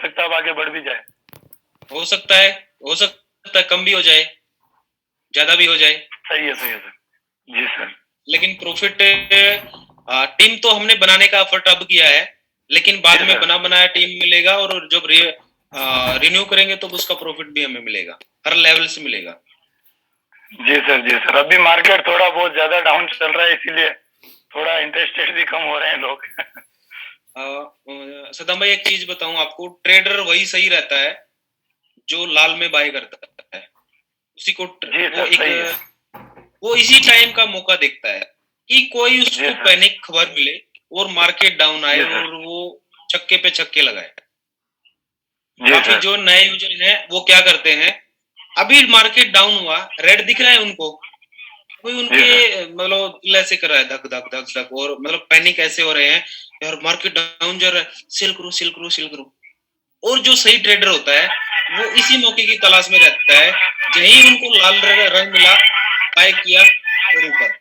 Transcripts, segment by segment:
सकता है अब आगे बढ़ भी जाए। हो सकता है, हो सकता है कम भी हो जाए, ज्यादा भी हो जाए। सही है सर। जी सर। लेकिन प्रॉफिट टीम तो हमने बनाने का एफर्ट अब किया है, लेकिन बाद में बना बनाया टीम मिलेगा, और जब रिन्यू करेंगे तो उसका प्रॉफिट भी हमें मिलेगा, हर लेवल से मिलेगा। जी सर जी सर। अभी मार्केट थोड़ा बहुत ज्यादा डाउन चल रहा है, इसीलिए थोड़ा इंटरेस्टेड भी कम हो रहे हैं लोग। सदाम भाई एक चीज बताऊं आपको, ट्रेडर वही सही रहता है जो लाल में बाय करता है, उसी को जी वो सर, एक सही है। वो इसी टाइम का मौका देखता है कि कोई उसको पैनिक खबर मिले और मार्केट डाउन आए और वो छक्के पे छक्के लगाए। काफी जो नए यूजर हैं वो क्या करते हैं, अभी मार्केट डाउन हुआ, रेड दिख रहा है उनको, कोई उनके मतलब दिल ऐसे कर रहा है धक धक धक धक, और मतलब पैनिक ऐसे हो रहे हैं यार मार्केट डाउन जा रहा है, सेल करो सेल करो सेल करो। और जो सही ट्रेडर होता है वो इसी मौके की तलाश में रहता है, यही उनको लाल रंग मिला, बाय किया और ऊपर।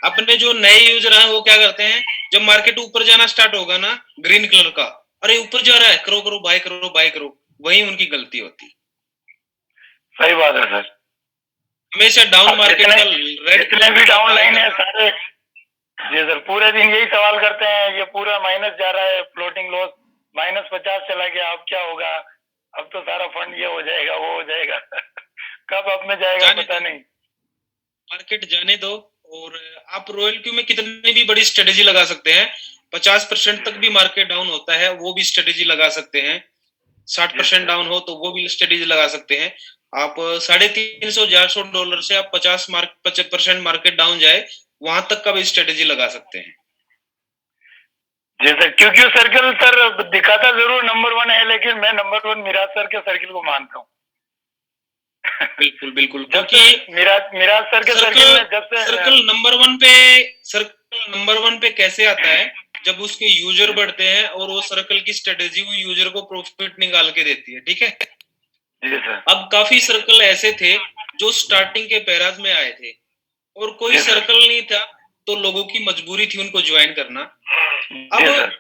अपने जो नए यूजर हैं वो क्या करते हैं, जब मार्केट ऊपर जाना स्टार्ट होगा ना, ग्रीन कलर का, अरे ऊपर जा रहा है, करो करो बाय करो बाय करो, वही उनकी गलती होती है। सही बात है सर। हमेशा डाउन मार्केट का रेड जितने भी डाउन लाइन है करना। सारे, जी सर, पूरे दिन यही सवाल करते हैं, ये पूरा माइनस जा रहा है, फ्लोटिंग लॉस -50 चला गया, अब क्या होगा, अब तो सारा फंड ये हो जाएगा वो हो जाएगा। कब अब में जाएगा पता नहीं। मार्केट जाने दो, और आप रॉयल क्यू में कितनी भी बड़ी स्ट्रेटेजी लगा सकते हैं, 50% तक भी मार्केट डाउन होता है वो भी स्ट्रेटेजी लगा सकते हैं, 60% डाउन हो तो वो भी स्ट्रेटेजी लगा सकते हैं। आप $350-400 से आप 50% मार्केट डाउन जाए वहां तक का भी स्ट्रेटेजी लगा सकते हैं। जी सर, क्योंकि सर्किल सर दिखाता जरूर नंबर 1 है, लेकिन मैं नंबर 1 मिराज सर के सर्किल को मानता हूँ। बिल्कुल बिल्कुल, क्योंकि मिराज सर के सर्किल में जब से सर्कल नंबर वन पे कैसे आता है, जब उसके यूजर बढ़ते हैं और वो सर्कल की स्ट्रेटेजी वो यूजर को प्रॉफिट निकाल के देती है, ठीक है। जी सर। अब काफी सर्कल ऐसे थे जो स्टार्टिंग के पैराज में आए थे और कोई सर्कल नहीं था, तो लोगों की मजबूरी थी उनको ज्वाइन करना। अब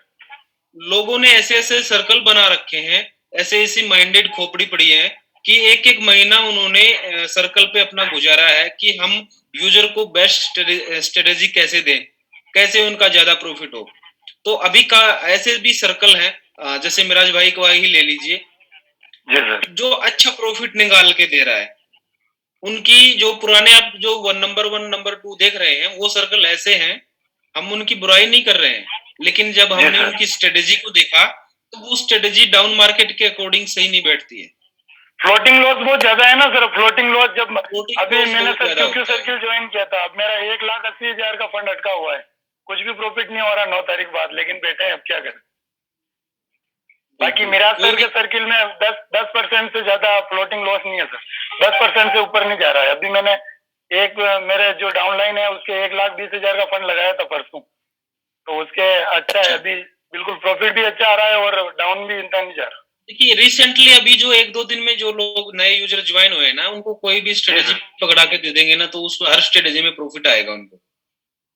लोगों ने ऐसे ऐसे सर्कल बना रखे हैं, ऐसे ऐसी माइंडेड खोपड़ी पड़ी है कि एक एक महीना उन्होंने सर्कल पे अपना गुजारा है कि हम यूजर को बेस्ट स्ट्रेटेजी कैसे दें, कैसे उनका ज्यादा प्रॉफिट हो। तो अभी का ऐसे भी सर्कल है, जैसे मिराज भाई को ही ले लीजिए, जो अच्छा प्रॉफिट निकाल के दे रहा है। उनकी जो पुराने आप जो नंबर 1 नंबर 2 देख रहे हैं वो सर्कल ऐसे हैं, हम उनकी बुराई नहीं कर रहे हैं, लेकिन जब हमने उनकी स्ट्रेटेजी को देखा तो वो स्ट्रेटेजी डाउन मार्केट के अकॉर्डिंग सही नहीं बैठती है। फ्लोटिंग लॉस बहुत ज्यादा है ना सर। फ्लोटिंग लॉस जब अभी मैंने सर क्योंकि सर्किल ज्वाइन किया था, अब मेरा 1,80,000 का फंड अटका हुआ है, कुछ भी प्रॉफिट नहीं हो रहा 9 तारीख बाद, लेकिन बैठे हैं, अब क्या करें। बाकी मिराज सर के सर्किल में 10% से ज्यादा फ्लोटिंग लॉस नहीं है सर, 10% से ऊपर नहीं जा रहा है। अभी मैंने मेरे जो डाउनलाइन है उसके 1,20,000 का फंड लगाया था परसों, तो उसके अच्छा है, अभी बिल्कुल प्रॉफिट भी अच्छा आ रहा है और डाउन भी इतना नहीं जा रहा। देखिए रिसेंटली अभी जो 1-2 दिन में जो लोग नए यूजर ज्वाइन हुए ना, उनको कोई भी स्ट्रेटेजी पकड़ा के दे देंगे ना, तो उस हर स्ट्रेटेजी में प्रॉफिट आएगा उनको,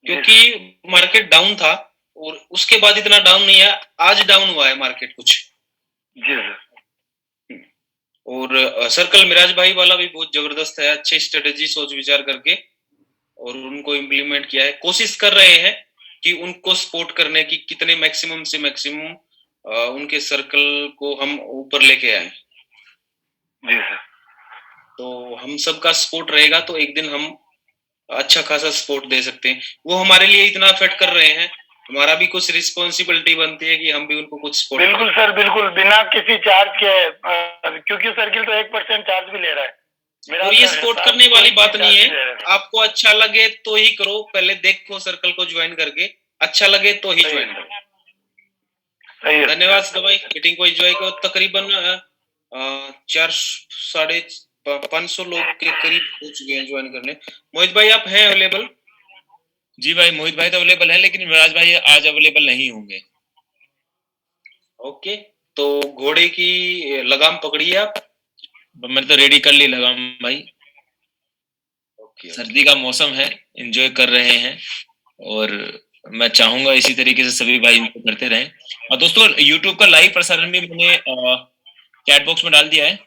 क्योंकि मार्केट डाउन था और उसके बाद इतना डाउन नहीं है, आज डाउन हुआ है मार्केट कुछ। जी और सर्कल मिराज भाई वाला भी बहुत जबरदस्त है, अच्छी स्ट्रेटेजी सोच विचार करके और उनको इम्प्लीमेंट किया है, कोशिश कर रहे हैं कि उनको सपोर्ट करने की कितने मैक्सिमम से मैक्सिमम उनके सर्कल को हम ऊपर लेके आए। जी सर। तो हम सबका सपोर्ट रहेगा तो एक दिन हम अच्छा खासा सपोर्ट दे सकते हैं। वो हमारे लिए इतना एफर्ट कर रहे हैं, हमारा भी कुछ रिस्पॉन्सिबिलिटी बनती है कि हम भी उनको कुछ सपोर्ट बिल्कुल सर, बिल्कुल, बिना किसी चार्ज के, क्योंकि सर्किल तो 1% चार्ज भी ले रहा है। और ये सपोर्ट करने वाली बात नहीं है, आपको अच्छा लगे तो ही करो, पहले देखो सर्कल को ज्वाइन करके, अच्छा लगे तो ही ज्वाइन करो। धन्यवाद भाई, मीटिंग को एंजॉय करो। तकरीबन 400-550 लोग के करीब हो चुके हैं ज्वाइन करने। मोहित भाई आप हैं अवेलेबल? जी भाई, मोहित भाई तो अवेलेबल है, लेकिन मिराज भाई आज अवेलेबल नहीं होंगे। ओके, तो घोड़े की लगाम पकड़िए आप। मैंने तो रेडी कर ली लगाम भाई। सर्दी का मौसम है, एंजॉय कर रहे हैं और मैं चाहूंगा इसी तरीके से सभी भाई इनको करते रहें। और दोस्तों यूट्यूब का लाइव प्रसारण भी मैंने चैट बॉक्स में डाल दिया है।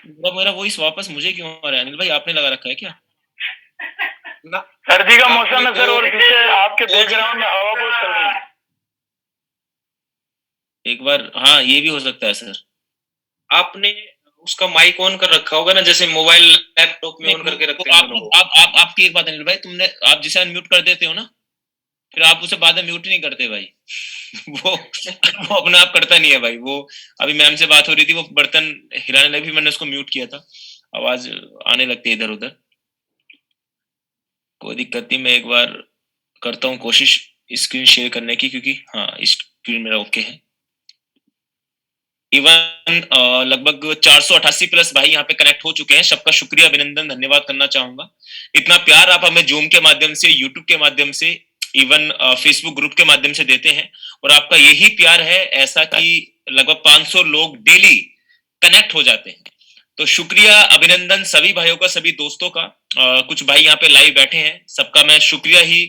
मेरा वॉइस वापस मुझे क्यों आ रहा है? अनिल भाई आपने लगा रखा है क्या? ना, सर्दी का मौसम है सर, और पीछे आपके बैकग्राउंड में हवा बहुत चल रही है। एक बार, हाँ ये भी हो सकता है सर। आपने उसका माइक ऑन कर रखा होगा ना, जैसे मोबाइल लैपटॉप में ऑन करके रखते हैं लोग। आपकी एक बात अनिल भाई, तुमने आप जिसे अनम्यूट कर देते हो ना, फिर आप उसे बाद में म्यूट नहीं करते भाई। वो अपने आप करता नहीं है भाई। वो अभी मैम से बात हो रही थी, वो बर्तन हिलाने लगी, मैंने उसको म्यूट किया था, आवाज आने लगती है इधर उधर। कोई दिक्कत नहीं, मैं एक बार करता हूँ कोशिश स्क्रीन शेयर करने की, क्योंकि हाँ स्क्रीन मेरा ओके है। इवन लगभग 488 प्लस भाई यहाँ पे कनेक्ट हो चुके हैं। सबका शुक्रिया, अभिनंदन, धन्यवाद करना चाहूंगा। इतना प्यार आप हमें जूम के माध्यम से, यूट्यूब के माध्यम से, इवन फेसबुक ग्रुप के माध्यम से देते हैं, और आपका यही प्यार है ऐसा कि लगभग 500 लोग डेली कनेक्ट हो जाते हैं। तो शुक्रिया, अभिनंदन सभी भाइयों का, सभी दोस्तों का। कुछ भाई यहाँ पे लाइव बैठे हैं, सबका मैं शुक्रिया ही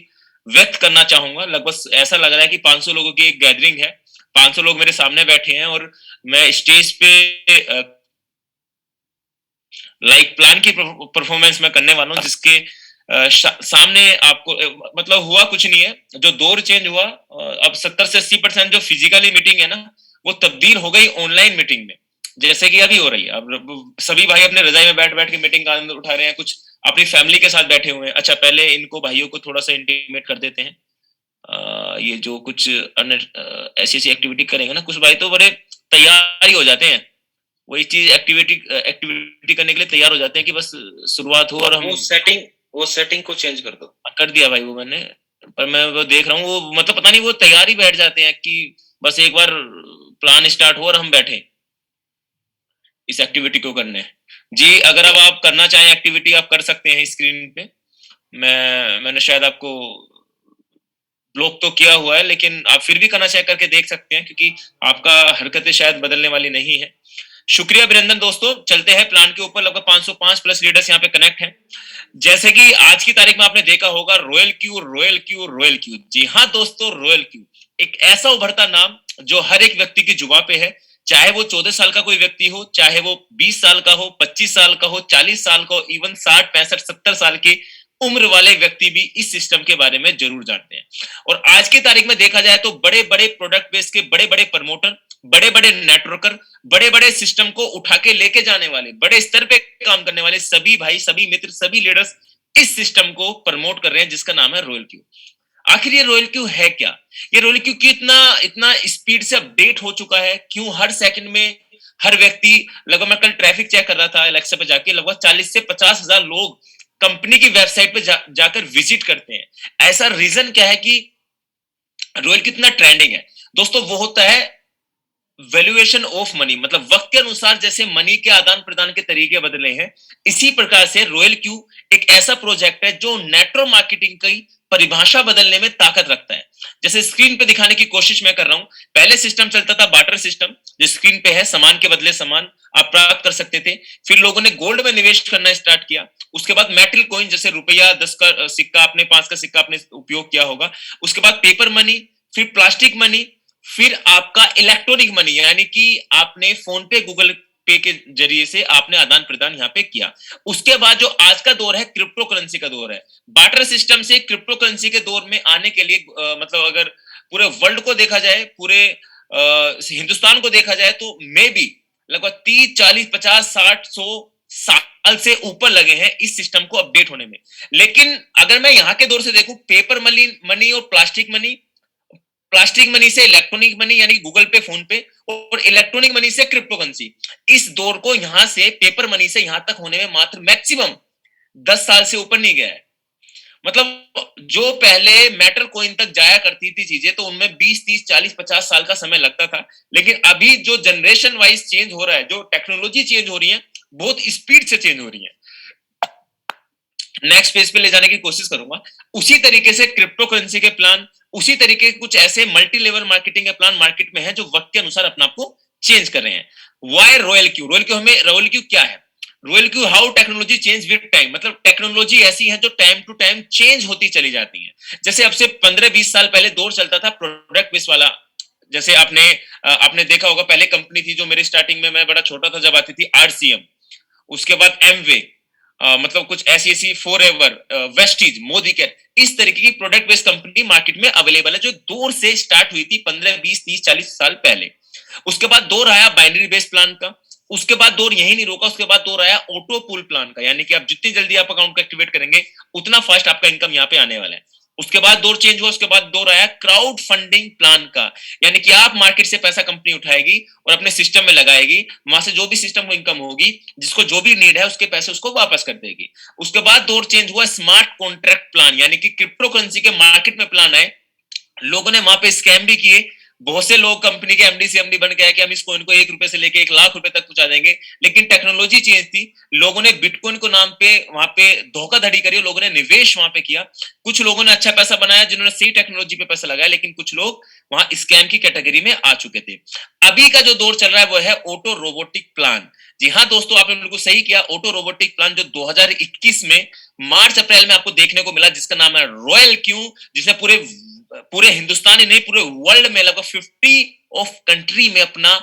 व्यक्त करना चाहूंगा। लगभग ऐसा लग रहा है कि 500 लोगों की एक गैदरिंग है, 500 लोग मेरे सामने बैठे हैं, और मैं स्टेज पे लाइक प्लान की परफॉर्मेंस में करने वाला हूँ, जिसके सामने आपको मतलब हुआ कुछ नहीं है। जो दौर चेंज हुआ, अब 70 से 80% जो फिजिकली मीटिंग है ना, वो तब्दील हो गई ऑनलाइन मीटिंग में, जैसे कि अभी हो रही है। अब सभी भाई अपने रजाई में बैठ बैठ के मीटिंग का आनंद उठा रहे हैं, कुछ अपनी फैमिली के साथ बैठे हुए हैं। अच्छा, पहले इनको भाइयों को थोड़ा सा इंटीमेट कर देते हैं। ये जो कुछ ऐसी ऐसी एक्टिविटी करेंगे ना, कुछ भाई तो बड़े तैयारी हो जाते हैं, वही चीज एक्टिविटी करने के लिए तैयार हो जाते हैं कि बस शुरुआत हो और हम वो सेटिंग को चेंज कर दो। कर दिया भाई वो मैंने, पर मैं वो देख रहा हूँ, वो मतलब पता नहीं वो तैयार ही बैठ जाते हैं कि बस एक बार प्लान स्टार्ट हो और हम बैठे इस एक्टिविटी को करने। जी, अगर अब आप करना चाहें एक्टिविटी, आप कर सकते हैं स्क्रीन पे। मैंने शायद आपको ब्लॉक तो किया हुआ है, लेकिन आप फिर भी करना चाहे करके देख सकते हैं, क्योंकि आपका हरकतें शायद बदलने वाली नहीं है। शुक्रिया, अभिनंदन दोस्तों। चलते हैं प्लान के ऊपर। लगभग 505 प्लस लीडर्स यहाँ पे कनेक्ट हैं। जैसे कि आज की तारीख में आपने देखा होगा, royal Q, royal Q, royal Q. जी हाँ दोस्तों, रॉयल क्यू एक ऐसा उभरता नाम जो हर एक व्यक्ति की जुबान पे है, चाहे वो 14 साल का कोई व्यक्ति हो, चाहे वो 20 साल का हो, 25 साल का हो, 40 साल का हो, इवन 60, 65, 70 साल की उम्र वाले व्यक्ति भी इस सिस्टम के बारे में जरूर जानते हैं। और आज की तारीख में देखा जाए तो बड़े बड़े प्रोडक्ट बेस के बड़े बड़े प्रमोटर, बड़े बड़े नेटवर्कर, बड़े बड़े सिस्टम को उठा के लेके जाने वाले, बड़े स्तर पे काम करने वाले सभी भाई, सभी मित्र, सभी लीडर्स इस सिस्टम को प्रमोट कर रहे हैं, जिसका नाम है रॉयल क्यू। आखिर ये रॉयल क्यू है क्या? ये रॉयल क्यू की इतना स्पीड से अपडेट हो चुका है, क्यों हर सेकंड में हर व्यक्ति, लगभग मैं कल ट्रैफिक चेक कर रहा था एलेक्सा पे जाके, लगभग 40 से 50 हजार लोग कंपनी की वेबसाइट पे जाकर विजिट करते हैं। ऐसा रीजन क्या है कि रॉयल कितना ट्रेंडिंग है? दोस्तों वो होता है वैल्यूएशन ऑफ मनी, मतलब वक्त के अनुसार जैसे मनी के आदान प्रदान के तरीके बदले हैं, इसी प्रकार से रॉयल क्यू एक ऐसा प्रोजेक्ट है जो नेटवर्क मार्केटिंग की परिभाषा बदलने में ताकत रखता है। जैसे स्क्रीन पे दिखाने की कोशिश मैं कर रहा हूं, पहले सिस्टम चलता था बार्टर सिस्टम, जो स्क्रीन पे है, सामान के बदले सामान आप प्राप्त कर सकते थे। फिर लोगों ने गोल्ड में निवेश करना स्टार्ट किया। उसके बाद मेटल कॉइन, जैसे रुपया, 10 का सिक्का, आपने 5 का सिक्का आपने उपयोग किया होगा। उसके बाद पेपर मनी, फिर प्लास्टिक मनी, फिर आपका इलेक्ट्रॉनिक मनी, यानी कि आपने फोन पे, गूगल पे के जरिए से आपने आदान प्रदान यहाँ पे किया। उसके बाद जो आज का दौर है, क्रिप्टो करेंसी का दौर है। बार्टर सिस्टम से क्रिप्टो करेंसी के दौर में आने के लिए मतलब अगर पूरे वर्ल्ड को देखा जाए, पूरे हिंदुस्तान को देखा जाए, तो मे भी लगभग 30, 40, 50, 60, 100 साल से ऊपर लगे हैं इस सिस्टम को अपडेट होने में। लेकिन अगर मैं यहाँ के दौर से देखूं, पेपर मनी और प्लास्टिक मनी से इलेक्ट्रॉनिक मनी, यानी गूगल पे, फोन पे, और इलेक्ट्रॉनिक मनी से क्रिप्टो करेंसी, इस दौर को यहां से पेपर मनी से यहां तक होने में मात्र मैक्सिमम 10 साल से ऊपर नहीं गया है। मतलब जो पहले मेटल कॉइन तक जाया करती थी चीजें, तो उनमें 20, 30, 40, 50 साल का समय लगता था। लेकिन अभी जो जनरेशन वाइज चेंज हो रहा है, जो टेक्नोलॉजी चेंज हो रही है, बहुत स्पीड से चेंज हो रही है। नेक्स्ट पेज पे ले जाने की कोशिश करूंगा। उसी तरीके से क्रिप्टो करेंसी के प्लान, उसी तरीके के कुछ ऐसे मल्टी लेवल मार्केटिंग के प्लान मार्केट में है, जो वक्त के अनुसार अपने आप को चेंज कर रहे हैं। Why royal Q? Royal queue क्या है? Royal queue how technology change with time, मतलब टेक्नोलॉजी ऐसी है जो टाइम टू टाइम चेंज होती चली जाती है। जैसे अब से 15-20 साल पहले दौर चलता था प्रोडक्ट बेस वाला। जैसे आपने देखा होगा, पहले कंपनी थी जो मेरी स्टार्टिंग में, मैं बड़ा छोटा था जब आती थी, आरसीएम, उसके बाद एमवे, मतलब कुछ ऐसी ऐसी फॉरएवर, वेस्टीज, मोदी केयर, इस तरीके की प्रोडक्ट बेस्ड कंपनी मार्केट में अवेलेबल है जो दौर से स्टार्ट हुई थी 15-20-30-40 साल पहले। उसके बाद दौर आया बाइनरी बेस्ड प्लान का। उसके बाद दौर यही नहीं रोका, उसके बाद दौर आया ऑटो पूल प्लान का, यानी कि आप जितनी जल्दी आप अकाउंट को एक्टिवेट करेंगे उतना फास्ट आपका इनकम यहाँ पे आने वाला है। उसके बाद दौर चेंज हुआ, उसके बाद दौर आया क्राउड फंडिंग प्लान का, यानी कि आप मार्केट से पैसा कंपनी उठाएगी और अपने सिस्टम में लगाएगी, वहां से जो भी सिस्टम को इनकम होगी, जिसको जो भी नीड है उसके पैसे उसको वापस कर देगी। उसके बाद दौर चेंज हुआ स्मार्ट कॉन्ट्रैक्ट प्लान, यानी कि क्रिप्टो करेंसी के मार्केट में प्लान आए। लोगों ने वहां पे स्कैम भी किए, बहुत से लोग कंपनी के एमडी सीएमडी बन के आए कि हम इस कॉइन को 1 रुपए से लेके 1 लाख रुपए तक पहुंचा देंगे, लेकिन टेक्नोलॉजी चेंज थी। लोगों ने बिटकॉइन को नाम पे वहां पे धोखाधड़ी करी, लोगों ने निवेश वहां पे किया। कुछ लोगों ने अच्छा पैसा बनाया जिन्होंने सही टेक्नोलॉजी पे पैसा लगाया, लेकिन कुछ लोग वहां स्कैम की कैटेगरी में आ चुके थे। अभी का जो दौर चल रहा है वो है ऑटो रोबोटिक प्लान। जी हाँ दोस्तों, आपने बिल्कुल सही किया, ऑटो रोबोटिक प्लान जो 2021 में मार्च अप्रैल में आपको देखने को मिला, जिसका नाम है रॉयल क्यू, जिसने पूरे हिंदुस्तान ही नहीं, पूरे वर्ल्ड में लगभग 50 ऑफ कंट्री में अपना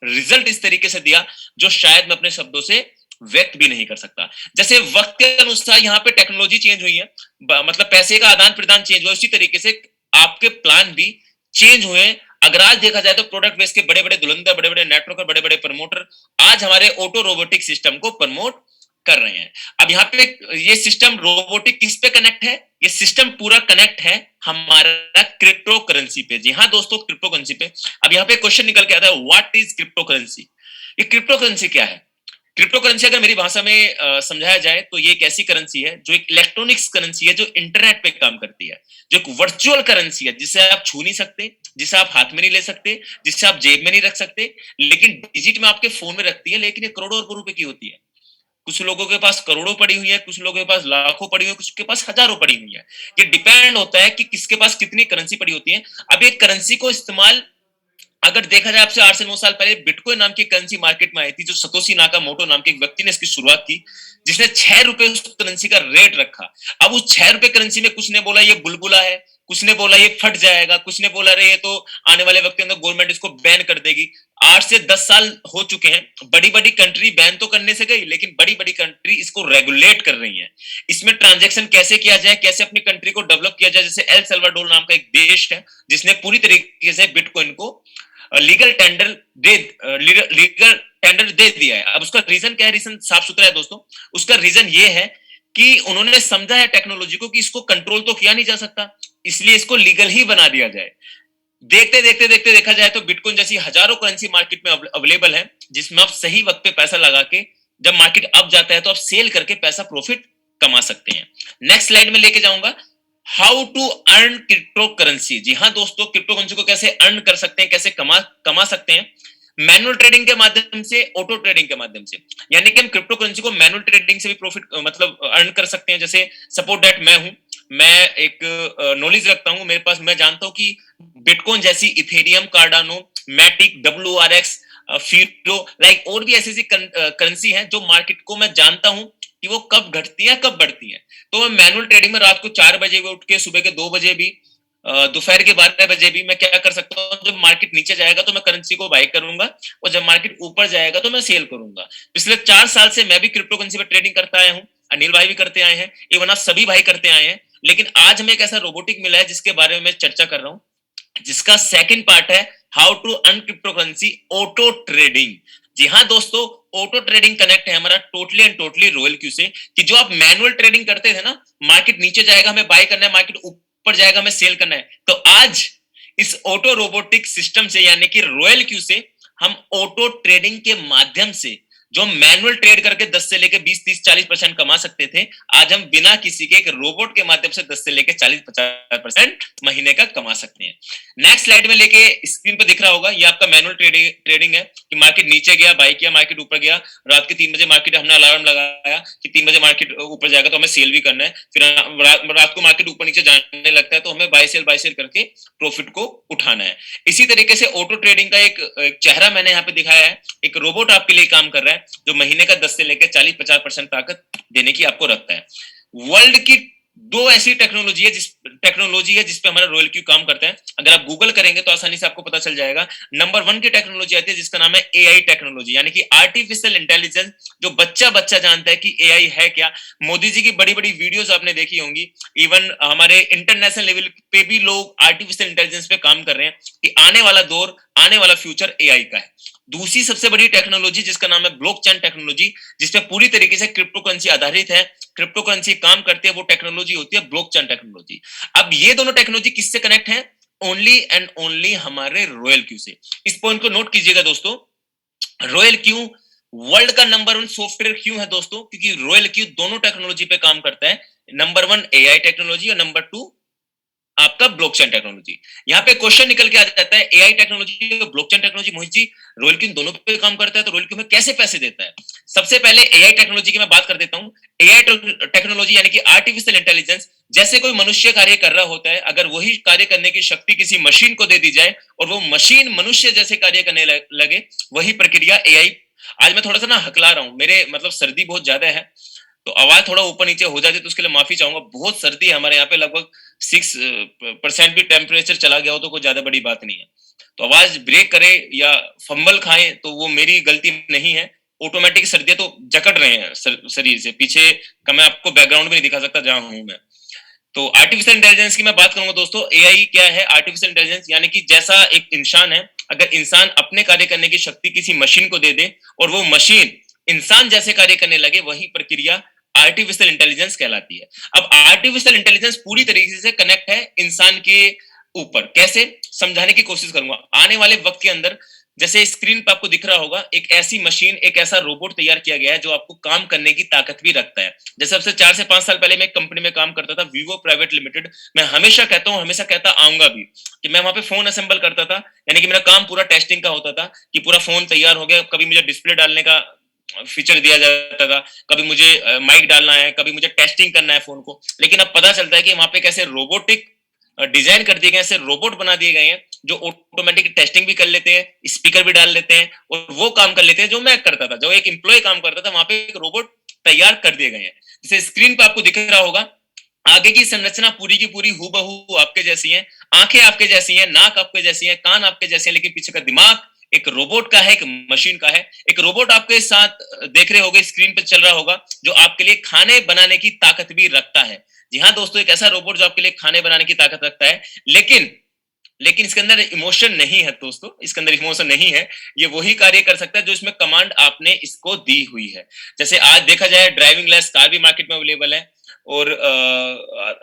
रिजल्ट इस तरीके से दिया जो शायद मैं अपने शब्दों से व्यक्त भी नहीं कर सकता। जैसे वक्त के अनुसार यहाँ पे टेक्नोलॉजी चेंज हुई है, मतलब पैसे का आदान प्रदान चेंज हुआ, उसी तरीके से आपके प्लान भी चेंज हुए। अगर आज देखा जाए तो प्रोडक्ट बेस के बड़े बड़े धुरंधर, बड़े बड़े नेटवर्कर, बड़े बड़े प्रमोटर आज हमारे ऑटो रोबोटिक सिस्टम को प्रमोट कर रहे हैं। अब यहाँ पे ये सिस्टम रोबोटिक किस पे कनेक्ट है? ये सिस्टम पूरा कनेक्ट है हमारा क्रिप्टो करेंसी पे। जी हाँ दोस्तों, क्रिप्टो करेंसी पे। अब यहाँ पे क्वेश्चन निकल के आता है, व्हाट इज क्रिप्टो करेंसी? ये क्रिप्टो करेंसी क्या है? क्रिप्टो करेंसी अगर मेरी भाषा में समझाया जाए तो ये एक ऐसी करेंसी है जो एक इलेक्ट्रॉनिक्स करेंसी है, जो इंटरनेट पे काम करती है, जो एक वर्चुअल करेंसी है, जिसे आप छू नहीं सकते, जिसे आप हाथ में नहीं ले सकते, जिसे आप जेब में नहीं रख सकते, लेकिन डिजिट में आपके फोन में रखती है। लेकिन ये करोड़ों अरबों रुपए की होती है। कुछ लोगों के पास करोड़ों पड़ी हुई है, कुछ लोगों के पास लाखों पड़ी हुई है, कुछ के पास हजारों पड़ी हुई है। ये डिपेंड होता है कि किसके पास कितनी करेंसी पड़ी होती है। अब एक करेंसी को इस्तेमाल अगर देखा जाए, आपसे 8 से 9 साल पहले बिटकॉइन नाम की करेंसी मार्केट में आई थी, जो सतोशी नाकामोटो नाम के एक व्यक्ति ने इसकी शुरुआत की, जिसने 6 रुपए उस करेंसी का रेट रखा। अब उस 6 रुपए करेंसी में कुछ ने बोला ये बुलबुला है, कुछ ने बोला ये फट जाएगा, कुछ ने बोला रे ये तो आने वाले वक्त के अंदर गवर्नमेंट इसको बैन कर देगी। 8 से 10 साल हो चुके हैं, बड़ी बड़ी कंट्री बैन तो करने से गई, लेकिन बड़ी बड़ी कंट्री इसको रेगुलेट कर रही है। इसमें ट्रांजैक्शन कैसे किया जाए, कैसे अपनी कंट्री को डेवलप किया जाए। जैसे एल सल्वाडोर नाम का एक देश है जिसने पूरी तरीके से बिटकॉइन को लीगल टेंडर दे दिया है। अब उसका रीजन क्या है? रीजन साफ सुथरा है दोस्तों। उसका रीजन ये है कि उन्होंने समझा है टेक्नोलॉजी को कि इसको कंट्रोल तो किया नहीं जा सकता, इसलिए इसको लीगल ही बना दिया जाए। देखते देखते देखा जाए तो बिटकॉइन जैसी हजारों करेंसी मार्केट में अवेलेबल है, जिसमें आप सही वक्त पे पैसा लगा के जब मार्केट अप जाता है तो आप सेल करके पैसा प्रॉफिट कमा सकते हैं। नेक्स्ट स्लाइड में लेके जाऊंगा, how to earn crypto currency. जी हाँ दोस्तों, क्रिप्टो करेंसी को कैसे अर्न कर सकते हैं, कैसे कमा सकते हैं? मैनुअल ट्रेडिंग के माध्यम से, ऑटो ट्रेडिंग के माध्यम से। यानी कि हम क्रिप्टो करेंसी को मैनुअल ट्रेडिंग से भी प्रॉफिट मतलब अर्न कर सकते हैं। जैसे सपोज दैट मैं एक नॉलेज रखता हूं, मेरे पास, मैं जानता हूं कि बिटकॉइन जैसी, इथेरियम, कार्डानो, मैटिक, WRX, फीडो, लाइक और भी ऐसी करेंसी हैं जो मार्केट को मैं जानता हूं कि वो कब घटती है कब बढ़ती है। तो मैं मैनुअल ट्रेडिंग में रात को 4 बजे भी उठ के, सुबह के 2 बजे भी, दोपहर के 12 बजे भी मैं क्या कर सकता हूँ, जब मार्केट नीचे जाएगा तो मैं करेंसी को बाय करूंगा और जब मार्केट ऊपर जाएगा तो मैं सेल करूंगा। पिछले 4 साल से मैं भी क्रिप्टो करेंसी पर ट्रेडिंग करता आया हूँ, अनिल भाई भी करते आए हैं, इवन सभी भाई करते आए हैं। लेकिन आज हमें एक ऐसा रोबोटिक मिला है जिसके बारे में मैं चर्चा कर रहा हूँ, जिसका सेकंड पार्ट है how to earn crypto currency auto trading. जी हाँ दोस्तों, ऑटो ट्रेडिंग कनेक्ट है हमारा totally and totally royal Q से, कि जो आप मैनुअल ट्रेडिंग करते थे ना, मार्केट नीचे जाएगा हमें बाय करना है, मार्केट ऊपर जाएगा हमें सेल करना है, तो आज इस ऑटो रोबोटिक सिस्टम से, यानी कि रॉयल क्यू से, हम ऑटो ट्रेडिंग के माध्यम से जो मैनुअल ट्रेड करके 10 से लेके 20, 30, 40% कमा सकते थे, आज हम बिना किसी के एक रोबोट के माध्यम से 10 से लेके 40-50% महीने का कमा सकते हैं। नेक्स्ट स्लाइड में लेके स्क्रीन पर दिख रहा होगा, ये आपका मैनुअल ट्रेडिंग है कि मार्केट नीचे गया बाय किया, मार्केट ऊपर गया, रात के 3 बजे मार्केट, हमने अलार्म लगाया कि 3 बजे मार्केट ऊपर जाएगा तो हमें सेल भी करना है, फिर रात को मार्केट ऊपर नीचे जाने लगता है तो हमें बाय सेल करके प्रॉफिट को उठाना है। इसी तरीके से ऑटो ट्रेडिंग का एक चेहरा मैंने यहाँ पे दिखाया है, एक रोबोट आपके लिए काम कर रहा है, है जो महीने का 10 से लेकर 40-50% ताकत देने की आपको रखता है। वर्ल्ड की 2 ऐसी टेक्नोलॉजी है जिस पे हमारा रॉयल क्यू काम करता है। अगर आप गूगल करेंगे तो आसानी से आपको पता चल जाएगा। नंबर 1 की टेक्नोलॉजी आती है जिसका नाम है एआई टेक्नोलॉजी, यानी कि आर्टिफिशियल इंटेलिजेंस। जो बच्चा जानता है कि एआई है क्या। मोदी जी की बड़ी वीडियोस आपने देखी होंगी। इवन हमारे इंटरनेशनल लेवल पे भी लोग आर्टिफिशियल इंटेलिजेंस पे काम कर रहे हैं कि आने वाला दौर, आने वाला फ्यूचर एआई का है। दूसरी सबसे बड़ी टेक्नोलॉजी जिसका नाम है ब्लॉकचेन टेक्नोलॉजी, जिसपे पूरी तरीके से क्रिप्टो करेंसी आधारित है, क्रिप्टो करेंसी काम करती है, वो टेक्नोलॉजी होती है ब्लॉकचेन टेक्नोलॉजी। अब ये दोनों टेक्नोलॉजी किससे कनेक्ट है? ओनली एंड ओनली हमारे रॉयल क्यू से। इस पॉइंट को नोट कीजिएगा दोस्तों। रॉयल क्यू वर्ल्ड का नंबर 1 सॉफ्टवेयर क्यों है दोस्तों? क्योंकि रॉयल क्यू दोनों टेक्नोलॉजी पे काम करता है। नंबर 1 एआई टेक्नोलॉजी और नंबर 2 आपका ब्लॉकचेन टेक्नोलॉजी। यहाँ पे क्वेश्चन निकल के आ जाता है, एआई टेक्नोलॉजी और blockchain technology, Mohit ji royal Q दोनों पे काम करता है तो रॉयल क्यू में कैसे पैसे देता है? सबसे पहले एआई टेक्नोलॉजी की मैं बात कर देता हूँ। एआई टेक्नोलॉजी यानी कि आर्टिफिशियल इंटेलिजेंस। जैसे कोई मनुष्य कार्य कर रहा होता है, अगर वही कार्य करने की शक्ति किसी मशीन को दे दी जाए और वो मशीन मनुष्य जैसे कार्य करने लगे, वही प्रक्रिया एआई। आज मैं थोड़ा सा ना हकला रहा हूँ, मेरे मतलब सर्दी बहुत ज्यादा है तो आवाज थोड़ा ऊपर नीचे हो जाती है, तो उसके लिए माफी चाहूंगा। बहुत सर्दी है हमारे यहाँ पे, लगभग 6% भी टेम्परेचर चला गया हो तो कोई ज्यादा बड़ी बात नहीं है। तो आवाज ब्रेक करे या फंबल खाए तो वो मेरी गलती नहीं है। ऑटोमेटिक सर्दियां तो जकड़ रहे हैं शरीर से। पीछे का मैं आपको बैकग्राउंड भी नहीं दिखा सकता जहां हूं मैं। तो आर्टिफिशियल इंटेलिजेंस की मैं बात करूंगा दोस्तों। एआई क्या है? आर्टिफिशियल इंटेलिजेंस यानी कि जैसा एक इंसान है, अगर इंसान अपने कार्य करने की शक्ति किसी मशीन को दे दे और वो मशीन इंसान जैसे कार्य करने लगे, वही प्रक्रिया आर्टिफिशियल इंटेलिजेंस कहलाती है। अब आर्टिफिशियल इंटेलिजेंस पूरी तरीके से कनेक्ट है इंसान के ऊपर। कैसे समझाने की कोशिश करूंगा। आने वाले वक्त के अंदर जैसे स्क्रीन पे आपको दिख रहा होगा, एक ऐसी मशीन, एक ऐसा रोबोट तैयार किया गया है जो आपको काम करने की ताकत भी रखता है। जैसे अब से 4 से 5 साल पहले मैं एक कंपनी में काम करता था, वीवो प्राइवेट लिमिटेड। मैं हमेशा कहता हूँ, हमेशा कहता आऊंगा भी, कि मैं वहां पे फोन असेंबल करता था। यानी कि मेरा काम पूरा टेस्टिंग का होता था कि पूरा फोन तैयार हो गया। कभी मुझे डिस्प्ले डालने का फीचर दिया जाता था, कभी मुझे माइक डालना है, कभी मुझे टेस्टिंग करना है फोन को। लेकिन अब पता चलता है कि वहां पे कैसे रोबोटिक डिजाइन कर दिए गए, ऐसे रोबोट बना दिए गए हैं जो ऑटोमेटिक टेस्टिंग भी कर लेते हैं, स्पीकर भी डाल लेते हैं और वो काम कर लेते हैं जो मैं करता था। जो एक एम्प्लॉय काम करता था, वहां पे एक रोबोट तैयार कर दिए गए हैं। जैसे स्क्रीन पे आपको दिख रहा होगा, आगे की संरचना पूरी की पूरी हूबहू आपके जैसी है, आंखें आपके जैसी हैं, नाक आपके जैसी है, कान आपके जैसे हैं, लेकिन पीछे का दिमाग एक रोबोट का है, एक मशीन का है। एक रोबोट आपके साथ देख रहे होगे, स्क्रीन पे चल रहा होगा, जो आपके लिए खाने बनाने की ताकत भी रखता है। जी हाँ दोस्तों, एक ऐसा रोबोट जो आपके लिए खाने बनाने की ताकत रखता है। लेकिन इसके अंदर इमोशन नहीं है दोस्तों, इसके अंदर इमोशन नहीं है। ये वही कार्य कर सकता है जो इसमें कमांड आपने इसको दी हुई है। जैसे आज देखा जाए ड्राइविंग लेस कार भी मार्केट में अवेलेबल है और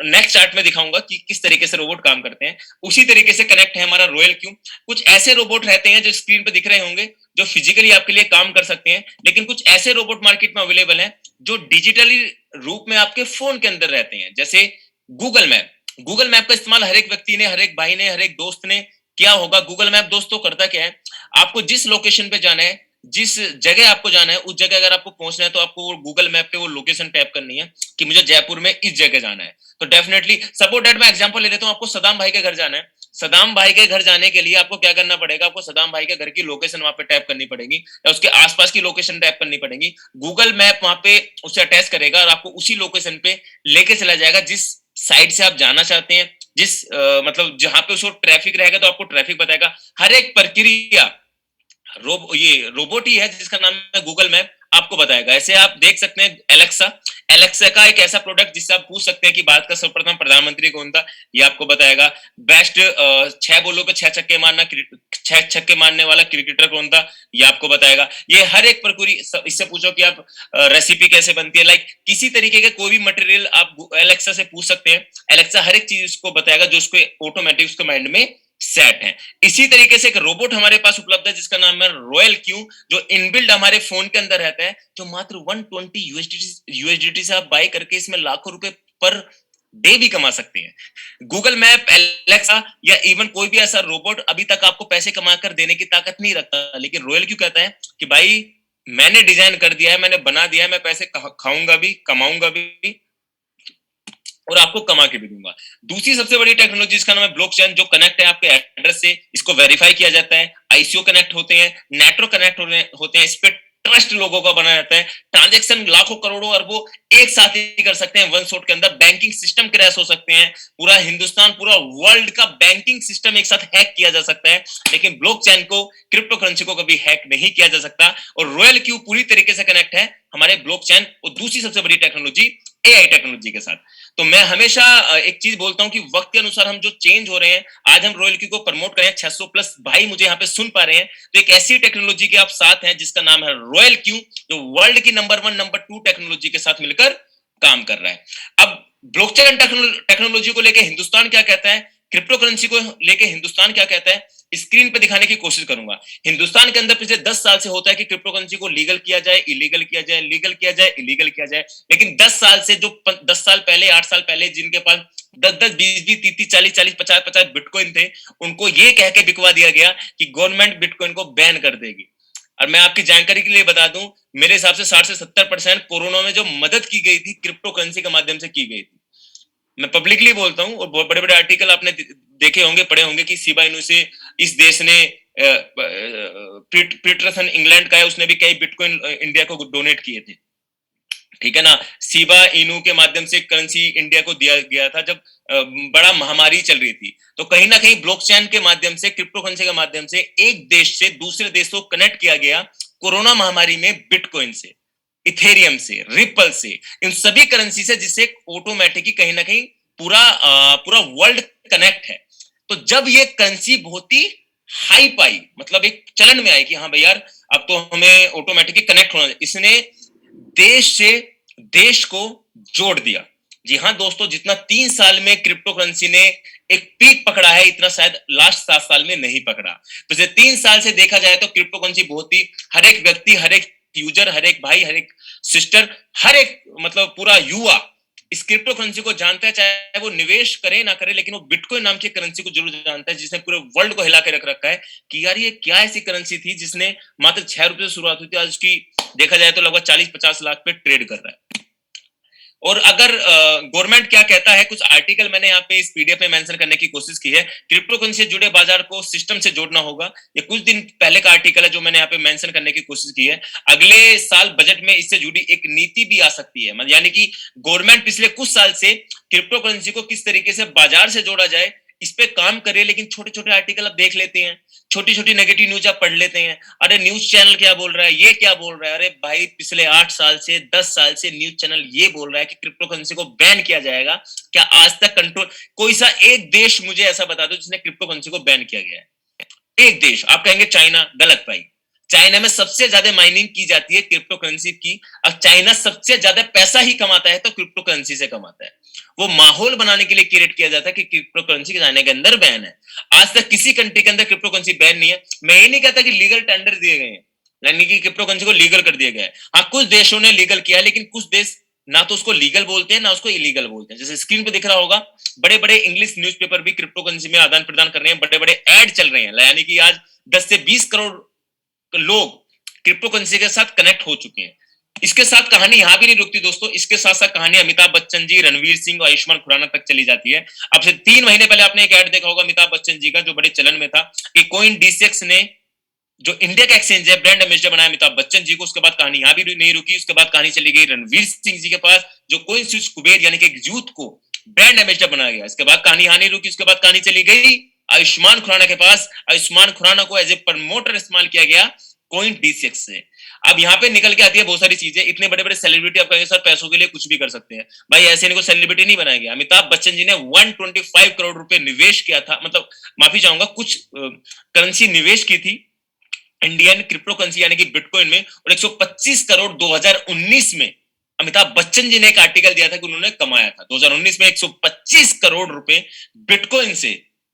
नेक्स्ट चार्ट में दिखाऊंगा कि किस तरीके से रोबोट काम करते हैं। उसी तरीके से कनेक्ट है हमारा रॉयल क्यू। कुछ ऐसे रोबोट रहते हैं जो स्क्रीन पे दिख रहे होंगे, जो फिजिकली आपके लिए काम कर सकते हैं, लेकिन कुछ ऐसे रोबोट मार्केट में अवेलेबल हैं जो डिजिटली रूप में आपके फोन के अंदर रहते हैं। जैसे गूगल मैप का इस्तेमाल हर एक व्यक्ति ने, हर एक भाई ने, हर एक दोस्त ने किया होगा। गूगल मैप दोस्तों करता क्या है, आपको जिस लोकेशन पे जाना है, जिस जगह आपको जाना है, उस जगह अगर आपको पहुंचना है तो आपको वो गूगल मैप पे वो लोकेशन टैप करनी है कि मुझे जयपुर में इस जगह जाना है। तो डेफिनेटली सपोज दैट मैं एग्जांपल ले लेता हूं, आपको सदाम भाई के घर जाना है। सदाम भाई के घर जाने के लिए आपको क्या करना पड़ेगा? आपको सदाम भाई के घर की लोकेशन वहां पे टैप करनी पड़ेगी या उसके आसपास की लोकेशन टैप करनी पड़ेगी। गूगल मैप वहां पे उसे अटैच करेगा और आपको उसी लोकेशन पे लेके चला जाएगा जिस साइड से आप जाना चाहते हैं, जिस मतलब जहां पे उसको ट्रैफिक रहेगा तो आपको ट्रैफिक बताएगा। हर एक प्रक्रिया ये रोबोट ही है जिसका नाम है गूगल मैप, आपको बताएगा। ऐसे आप देख सकते हैं एलेक्सा का एक ऐसा प्रोडक्ट जिससे आप पूछ सकते हैं कि भारत का सर्वप्रथम प्रधानमंत्री कौन था, ये आपको बताएगा। बेस्ट 6 बॉलों पे 6 छक्के मारने वाला क्रिकेटर कौन था, ये आपको बताएगा। ये हर एक प्रक्रिया, इससे पूछो कि आप रेसिपी कैसे बनती है, लाइक किसी तरीके के कोई भी मटेरियल आप एलेक्सा से पूछ सकते हैं। एलेक्सा हर एक चीज उसको बताएगा जो उसको ऑटोमेटिक उसके माइंड में सेट है। इसी तरीके से एक रोबोट हमारे पास उपलब्ध है जिसका नाम है रॉयल क्यू, जो इनबिल्ड हमारे फोन के अंदर रहता है, जो मात्र 120 यूएसडीटी से आप बाय करके इसमें लाखों रुपए पर डे भी कमा सकते हैं। गूगल मैप, एलेक्सा या इवन कोई भी ऐसा रोबोट अभी तक आपको पैसे कमा कर देने की ताकत नहीं रखता, लेकिन रॉयल क्यू कहता है कि भाई मैंने डिजाइन कर दिया है, मैंने बना दिया है, मैं पैसे खाऊंगा भी, कमाऊंगा भी और आपको कमा के भी दूंगा। दूसरी सबसे बड़ी टेक्नोलॉजी जिसका नाम है ब्लॉकचेन, जो कनेक्ट है आपके एड्रेस से, इसको वेरीफाई किया जाता है। आईसीओ कनेक्ट होते हैं, नेटवर्क कनेक्ट होते हैं, इस पे ट्रस्ट लोगों का बना रहता है, ट्रांजैक्शन लाखों करोड़ों अरबों एक साथ ही कर सकते हैं वन शॉट के अंदर, बैंकिंग सिस्टम क्रैश हो सकते हैं, पूरा हिंदुस्तान पूरा वर्ल्ड का बैंकिंग सिस्टम एक साथ हैक किया जा सकता है, लेकिन ब्लॉकचेन को, क्रिप्टो करेंसी को कभी हैक नहीं किया जा सकता। और रॉयल क्यू पूरी तरीके से कनेक्ट है हमारे ब्लॉकचेन और दूसरी सबसे बड़ी टेक्नोलॉजी एआई टेक्नोलॉजी के साथ। तो मैं हमेशा एक चीज बोलता हूं कि वक्त के अनुसार हम जो चेंज हो रहे हैं, आज हम रॉयल क्यू को प्रमोट करें, 600 प्लस भाई मुझे यहाँ पे सुन पा रहे हैं, तो एक ऐसी टेक्नोलॉजी के आप साथ हैं जिसका नाम है रॉयल क्यू, जो वर्ल्ड की नंबर 1 नंबर 2 टेक्नोलॉजी के साथ मिलकर काम कर रहा है। अब ब्लॉकचेन टेक्नोलॉजी को लेकर हिंदुस्तान क्या कहता है, क्रिप्टो करेंसी को लेकर हिंदुस्तान क्या कहता है, स्क्रीन पे दिखाने की कोशिश करूंगा। हिंदुस्तान के अंदर पिछले 10 साल से होता है कि क्रिप्टो करेंसी को लीगल किया जाए, इलीगल किया जाए, लीगल किया जाए, इलीगल किया जाए, लेकिन 10 साल से जो 10 साल पहले 8 साल पहले जिनके पास 10-10 20-20 30-30 40-40 50-50 बिटकॉइन थे, उनको ये कह के बिकवा दिया गया कि गवर्नमेंट बिटकॉइन को बैन कर देगी। और मैं आपकी जानकारी के लिए बता दूं, मेरे हिसाब से 60 से 70% कोरोना में जो मदद की गई थी क्रिप्टो करेंसी के माध्यम से की गई थी। मैं पब्लिकली बोलता हूं, और बहुत बड़े बड़े आर्टिकल आपने देखे होंगे, पढ़े होंगे कि शिबा इनू से इस देश ने पीटरसन इंग्लैंड का है, उसने भी कई बिटकॉइन इंडिया को डोनेट किए थे, ठीक है ना। शिबा इनू के माध्यम से करेंसी इंडिया को दिया गया था जब बड़ा महामारी चल रही थी। तो कहीं ना कहीं ब्लॉकचेन के माध्यम से, क्रिप्टो करेंसी के माध्यम से एक देश से दूसरे देश को कनेक्ट किया गया कोरोना महामारी में बिटकॉइन से, इथेरियम से, रिपल से, इन सभी करेंसी से, जिससे ऑटोमेटिकली कहीं ना कहीं पूरा वर्ल्ड कनेक्ट है। तो जब ये करेंसी बहुत ही हाई पाई, मतलब एक चलन में आई कि हाँ भाई यार अब तो हमें ऑटोमेटिकली कनेक्ट होना, इसने देश से देश को जोड़ दिया। जी हाँ दोस्तों, जितना 3 साल में क्रिप्टो करेंसी ने एक पीक पकड़ा है, इतना शायद लास्ट 7 साल में नहीं पकड़ा। पिछले 3 साल से देखा जाए तो क्रिप्टो करेंसी बहुत ही, हर एक व्यक्ति, हर एक यूजर, हर एक भाई, हर एक सिस्टर, हर एक मतलब पूरा युवा इस क्रिप्टो करेंसी को जानता है, चाहे वो निवेश करे ना करे, लेकिन वो बिटकॉइन नाम की करेंसी को जरूर जानता है, जिसने पूरे वर्ल्ड को हिला के रख रखा है कि यार ये क्या ऐसी करेंसी थी जिसने मात्र 6 रुपए से शुरुआत हुई थी, आज उसकी देखा जाए तो लगभग 40-50 लाख पे ट्रेड कर रहा है। और अगर गवर्नमेंट क्या कहता है, कुछ आर्टिकल मैंने यहाँ पे इस पीडीएफ में मेंशन करने की कोशिश की है, क्रिप्टो करेंसी से जुड़े बाजार को सिस्टम से जोड़ना होगा। ये कुछ दिन पहले का आर्टिकल है जो मैंने यहाँ पे मेंशन करने की कोशिश की है। अगले साल बजट में इससे जुड़ी एक नीति भी आ सकती है, मतलब यानी कि गवर्नमेंट पिछले कुछ साल से क्रिप्टो करेंसी को किस तरीके से बाजार से जोड़ा जाए इस पे काम करे, लेकिन छोटे छोटे आर्टिकल आप देख लेते हैं, छोटी छोटी नेगेटिव न्यूज आप पढ़ लेते हैं, अरे न्यूज चैनल क्या बोल रहा है, ये क्या बोल रहा है। अरे भाई पिछले 8 साल से 10 साल से न्यूज चैनल ये बोल रहा है कि क्रिप्टो करेंसी को बैन किया जाएगा। क्या आज तक कंट्रोल, कोई सा एक देश मुझे ऐसा बता दो जिसने क्रिप्टो करेंसी को बैन किया गया है? एक देश। आप कहेंगे चाइना, गलत भाई। चाइना में सबसे ज्यादा माइनिंग की जाती है क्रिप्टो करेंसी की, और चाइना सबसे ज्यादा पैसा ही कमाता है तो क्रिप्टो करेंसी से कमाता है। वो माहौल बनाने के लिए क्रिएट किया जाता है कि क्रिप्टो करेंसी के चाइना के अंदर बैन है। आज तक किसी कंट्री के अंदर क्रिप्टो करेंसी बैन नहीं है। मैं ये नहीं कहता कि लीगल टेंडर दिए गए हैं, यानी कि क्रिप्टो करेंसी को लीगल कर दिया गया है। हाँ, कुछ देशों ने लीगल किया है, लेकिन कुछ देश ना तो उसको लीगल बोलते हैं ना उसको इलीगल बोलते हैं। जैसे स्क्रीन पे दिख रहा होगा, बड़े बड़े इंग्लिश न्यूज़पेपर भी क्रिप्टो करेंसी में आदान प्रदान कर रहे हैं, बड़े बड़े ऐड चल रहे हैं, यानी कि आज 10 से 20 करोड़ लोग क्रिप्टो करेंसी के साथ कनेक्ट हो चुके हैं। इसके साथ कहानी यहां भी नहीं रुकती दोस्तों, इसके साथ साथ कहानी अमिताभ बच्चन जी, रणवीर सिंह और आयुष्मान खुराना तक चली जाती है। अब से 3 महीने पहले आपने एक ऐड देखा होगा अमिताभ बच्चन जी का, जो बड़े चलन में था, कि कॉइन डीसीएक्स ने जो इंडिया का एक्सचेंज है ब्रांड एम्बेसडर बनाया अमिताभ बच्चन जी को। उसके बाद कहानी यहां भी नहीं रुकी, उसके बाद कहानी चली गई रणवीर सिंह जी के पास, जो कॉइन स्विच कुबेर यानी कि यूथ को ब्रांड एम्बेसडर बनाया गया। इसके बाद कहानी यहां नहीं रुकी, उसके बाद कहानी चली गई आयुष्मान खुराना के पास। आयुष्मान खुराना को एज ए प्रमोटर इस्तेमाल किया गया कॉइन डीसीएक्स से। अब यहाँ पे निकल के आती है बहुत सारी चीजें। इतने बड़े बड़े सेलिब्रिटी आप कहेंगे सर पैसों के लिए कुछ भी कर सकते हैं, भाई ऐसे इनको सेलिब्रिटी नहीं बनाया गया। अमिताभ बच्चन जी ने 125 करोड़ रुपए निवेश किया था, मतलब माफी चाहूंगा, कुछ करेंसी निवेश की थी इंडियन क्रिप्टो करेंसी यानी कि बिटकॉइन में, और 125 करोड़ 2019 में अमिताभ बच्चन जी ने एक आर्टिकल दिया था कि उन्होंने कमाया था। 2019 में 125 करोड़ रुपए बिटकॉइन से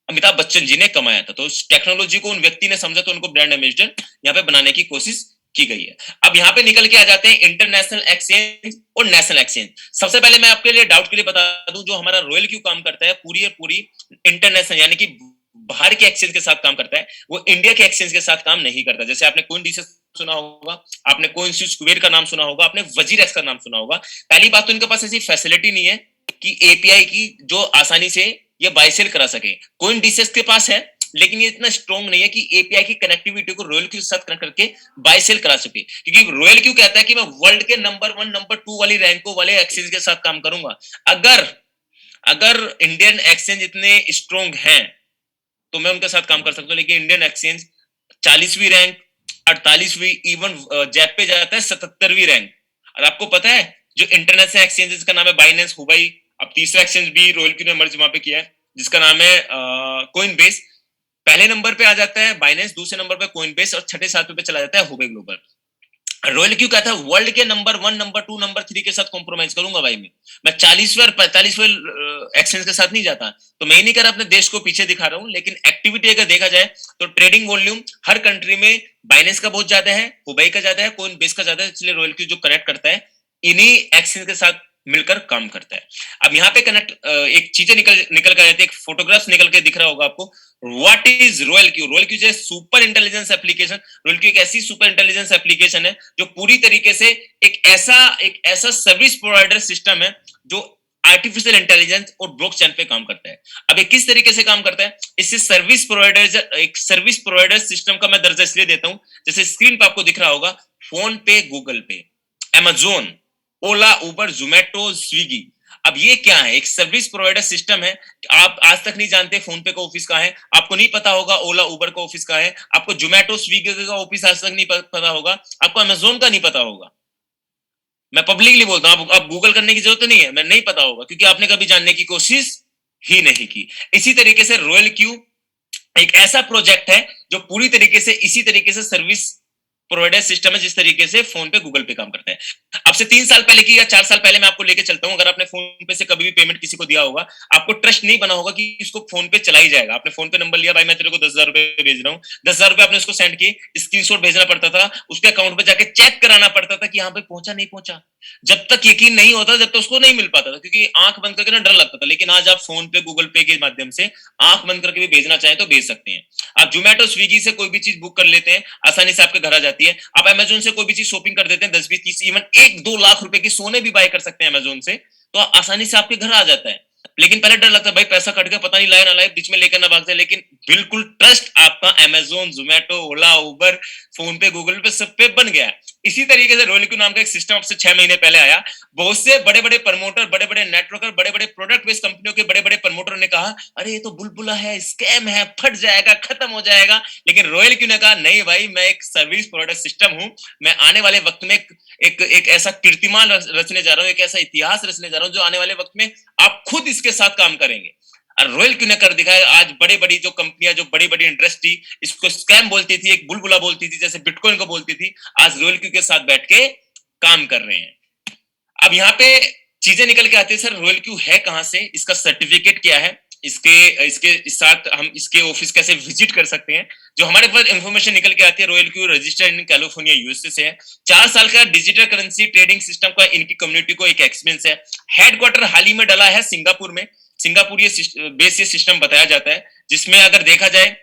अमिताभ बच्चन जी ने कमाया था। तो उस टेक्नोलॉजी को उन व्यक्ति ने समझा, तो उनको ब्रांड एम्बेसडर यहाँ पे बनाने की कोशिश की गई है। अब यहाँ पे निकल के आ जाते हैं इंटरनेशनल एक्सचेंज और नेशनल एक्सचेंज। सबसे पहले मैं आपके लिए डाउट के लिए बता दूं, जो हमारा रॉयल क्यू काम करता है पूरी इंटरनेशनल यानी कि बाहर के एक्सचेंज के साथ काम करता है, वो इंडिया के एक्सचेंज के साथ काम नहीं करता। जैसे आपने कॉइन डीसीएक्स सुना होगा, आपने कॉइन स्विच कुबेर का नाम सुना होगा, आपने वजीरेक्स का नाम सुना होगा। पहली बात तो इनके पास ऐसी फैसिलिटी नहीं है कि एपीआई की जो आसानी से ये बाय सेल करा सके। कॉइन डीसीएक्स के पास है, लेकिन ये इतना स्ट्रॉन्ग नहीं है कि एपीआई की कनेक्टिविटी को रॉयल क्यू के साथ कनेक्ट करके बाय सेल करा सके, क्योंकि रॉयल क्यू कहता है कि मैं वर्ल्ड के नंबर 1 नंबर 2 वाली रैंकों वाले एक्सचेंज के साथ काम करूंगा। अगर अगर इंडियन एक्सचेंज इतने स्ट्रॉन्ग हैं तो मैं उनके साथ काम कर सकता हूँ, लेकिन इंडियन एक्सचेंज 40वीं रैंक, 48वीं, इवन जैप पे जाता है 77वीं रैंक। और आपको पता है जो इंटरनेशनल एक्सचेंजेस का नाम है बाइनेंस, हुबई, अब तीसरा एक्सचेंज भी रॉयल क्यू ने मर्ज वहां पे किया है जिसका नाम है कोइनबेस। पहले नंबर पे आ जाता है बाइनेंस, दूसरे नंबर पे कोइनबेस और छठे सातवें पे चला जाता है हुबई ग्लोबल। रॉयल क्यू कहता है वर्ल्ड के नंबर 1 नंबर 2 नंबर 3 के साथ कॉम्प्रोमाइज करूंगा भाई, मैं 40वें और 45वें एक्सचेंज के साथ नहीं जाता। तो मैं ही नहीं कर अपने देश को पीछे दिखा रहा हूं, लेकिन एक्टिविटी अगर देखा जाए तो ट्रेडिंग वॉल्यूम हर कंट्री में बाइनेंस का बहुत ज्यादा है, हुबई का ज्यादा है, कोइनबेस का ज्यादा है, इसलिए रॉयल क्यू जो कनेक्ट करता है इन्हीं एक्सचेंज के साथ मिलकर काम करता है। अब यहाँ पे कनेक्ट एक चीजें निकल कर आती है, एक फोटोग्राफ्स निकल के दिख रहा होगा आपको। What is royal Q? Royal Q जो super intelligence application, royal Q एक ऐसी सुपर इंटेलिजेंस एप्लीकेशन है जो पूरी तरीके से एक ऐसा सर्विस प्रोवाइडर सिस्टम है जो आर्टिफिशियल इंटेलिजेंस और ब्लॉकचेन पे काम करता है। अब ये किस तरीके से काम करता है? इससे एक सर्विस प्रोवाइडर सिस्टम का मैं दर्जा इसलिए देता हूं, जैसे स्क्रीन पे आपको दिख रहा होगा फोन पे, गूगल पे, अमेजोन, ओला, उबर, जोमेटो, स्विगी। अब ये क्या है? एक सर्विस प्रोवाइडर सिस्टम है। आप आज तक नहीं जानते फोन पे का ऑफिस कहाँ है, आपको नहीं पता होगा ओला उबर का ऑफिस कहाँ है, आपको जोमेटो स्विगी का ऑफिस आज तक नहीं पता होगा, आपको अमेजोन का नहीं पता होगा। मैं पब्लिकली बोलता हूँ, आप गूगल करने की जरूरत नहीं है, मैं नहीं पता होगा क्योंकि आपने कभी जानने की कोशिश ही नहीं की। इसी तरीके से रॉयल क्यू एक ऐसा प्रोजेक्ट है जो पूरी तरीके से इसी तरीके से सर्विस प्रोवाइडर सिस्टम है जिस तरीके से फोन पे गूगल पे काम करता है। अब से 3 साल पहले की या 4 साल पहले मैं आपको लेके चलता हूं, अगर आपने फोन पे से कभी भी पेमेंट किसी को दिया होगा, आपको ट्रस्ट नहीं बना होगा कि इसको फोन पे चला ही जाएगा। आपने फोन पे नंबर लिया, भाई मैं तेरे को 10,000 रुपए भेज रहा हूँ, 10,000 रुपए आपने उसको सेंड किए, स्क्रीनशॉट भेजना पड़ता था, उसके अकाउंट पे जाके चेक कराना पड़ता था कि यहाँ पे पहुंचा नहीं पहुंचा। जब तक यकीन नहीं होता जब तक उसको नहीं मिल पाता था, क्योंकि आंख बंद करके ना डर लगता था। लेकिन आज आप फोन पे गूगल पे के माध्यम से आंख बंद करके भी भेजना चाहें तो भेज सकते हैं। आप जोमेटो स्विगी से कोई भी चीज बुक कर लेते हैं, आसानी से आपके घर आ जाती है। आप अमेजोन से कोई भी चीज शॉपिंग कर देते हैं, 10 20 30 इवन 1-2 लाख रुपए की सोने भी बाय कर सकते हैं अमेजोन से, तो आसानी से आपके घर आ जाता है। लेकिन पहले डर लगता है भाई पैसा कट गया, पता नहीं लाए ना लाए, बीच में लेकर ना भाग जाए। लेकिन बिल्कुल ट्रस्ट आपका अमेजोन, जोमेटो, ओला, उबर, फोन पे, गूगल पे, सब पे बन गया है। इसी तरीके से रॉयल क्यू नाम का एक सिस्टम अब से 6 महीने पहले आया। बहुत से बड़े बड़े प्रमोटर, बड़े बड़े नेटवर्कर, बड़े बड़े प्रोडक्ट बेस्ड कंपनियों के बड़े बड़े प्रमोटर ने कहा अरे ये तो बुलबुला है, स्कैम है, फट जाएगा, खत्म हो जाएगा। लेकिन रॉयल क्यू ने कहा नहीं भाई, मैं एक सर्विस प्रोवाइडर सिस्टम हूं, मैं आने वाले वक्त में एक ऐसा कीर्तिमान रचने जा रहा हूं, एक ऐसा इतिहास रचने जा रहा हूं जो आने वाले वक्त में आप खुद इसके साथ काम करेंगे। और रॉयल क्यू ने कर दिखाया। आज बड़ी बड़ी जो कंपनियां, जो बड़ी बड़ी इंडस्ट्री इसको स्कैम बोलती थी, एक बुलबुला बोलती थी, जैसे बिटकॉइन को बोलती थी, आज रॉयल क्यू के साथ बैठ के काम कर रहे हैं। अब यहाँ पे चीजें निकल के आती है, सर रॉयल क्यू है कहां से, इसका सर्टिफिकेट क्या है, इसके साथ हम इसके ऑफिस कैसे विजिट कर सकते हैं। जो हमारे पास इंफॉर्मेशन निकल के आती है, royal Q registered in California USA से है। 4 साल का डिजिटल करेंसी ट्रेडिंग सिस्टम का इनकी कम्युनिटी को एक एक्सपीरियंस है। हेडक्वार्टर हाल ही में डला है सिंगापुर में। सिंगापुर ये बेस ये सिस्टम बताया जाता है, जिसमें अगर देखा जाए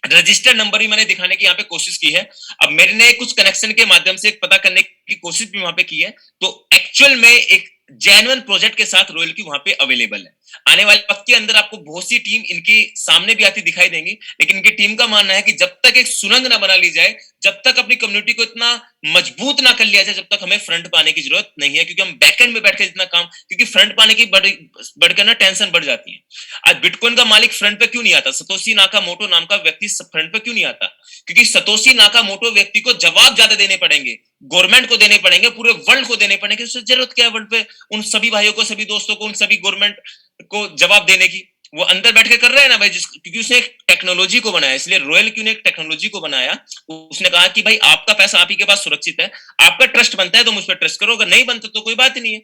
रजिस्टर्ड नंबर ही मैंने दिखाने की यहाँ पे कोशिश की है। अब मेरे ने कुछ कनेक्शन के माध्यम से पता करने की कोशिश भी वहां पे की है, तो एक्चुअल में एक जेन्युइन प्रोजेक्ट के साथ रॉयल क्यू वहां पे अवेलेबल है। आने वाले वक्त के अंदर आपको बहुत सी टीम इनकी सामने भी आती दिखाई देंगी, लेकिन इनकी टीम का मानना है कि जब तक एक सुरंग ना बना ली जाए, जब तक अपनी कम्युनिटी को इतना मजबूत ना कर लिया जाए, जब तक हमें फ्रंट पाने की जरूरत नहीं है। क्योंकि हम बैकएंड में बैठ के जितना काम, क्योंकि फ्रंट पाने की बढ़कर ना टेंशन बढ़ जाती है। आज बिटकॉइन का मालिक फ्रंट पे क्यों नहीं आता? सतोशी नाकामोटो नाम का व्यक्ति फ्रंट पे क्यों नहीं आता? क्योंकि सतोशी नाकामोटो व्यक्ति को जवाब ज्यादा देने पड़ेंगे, गवर्नमेंट को देने पड़ेंगे, पूरे वर्ल्ड को देने पड़ेंगे। उससे जरूरत क्या है वर्ल्ड पे उन सभी भाइयों को, सभी दोस्तों को, उन सभी गवर्नमेंट को जवाब देने की? वो अंदर बैठ के कर रहे हैं ना भाई, क्योंकि उसने एक टेक्नोलॉजी को बनाया। इसलिए रॉयल क्यू ने एक टेक्नोलॉजी को बनाया। उसने कहा कि भाई आपका पैसा आप ही के पास सुरक्षित है, आपका ट्रस्ट बनता है तो मुझ पर ट्रस्ट करो, अगर नहीं बनता तो कोई बात नहीं है।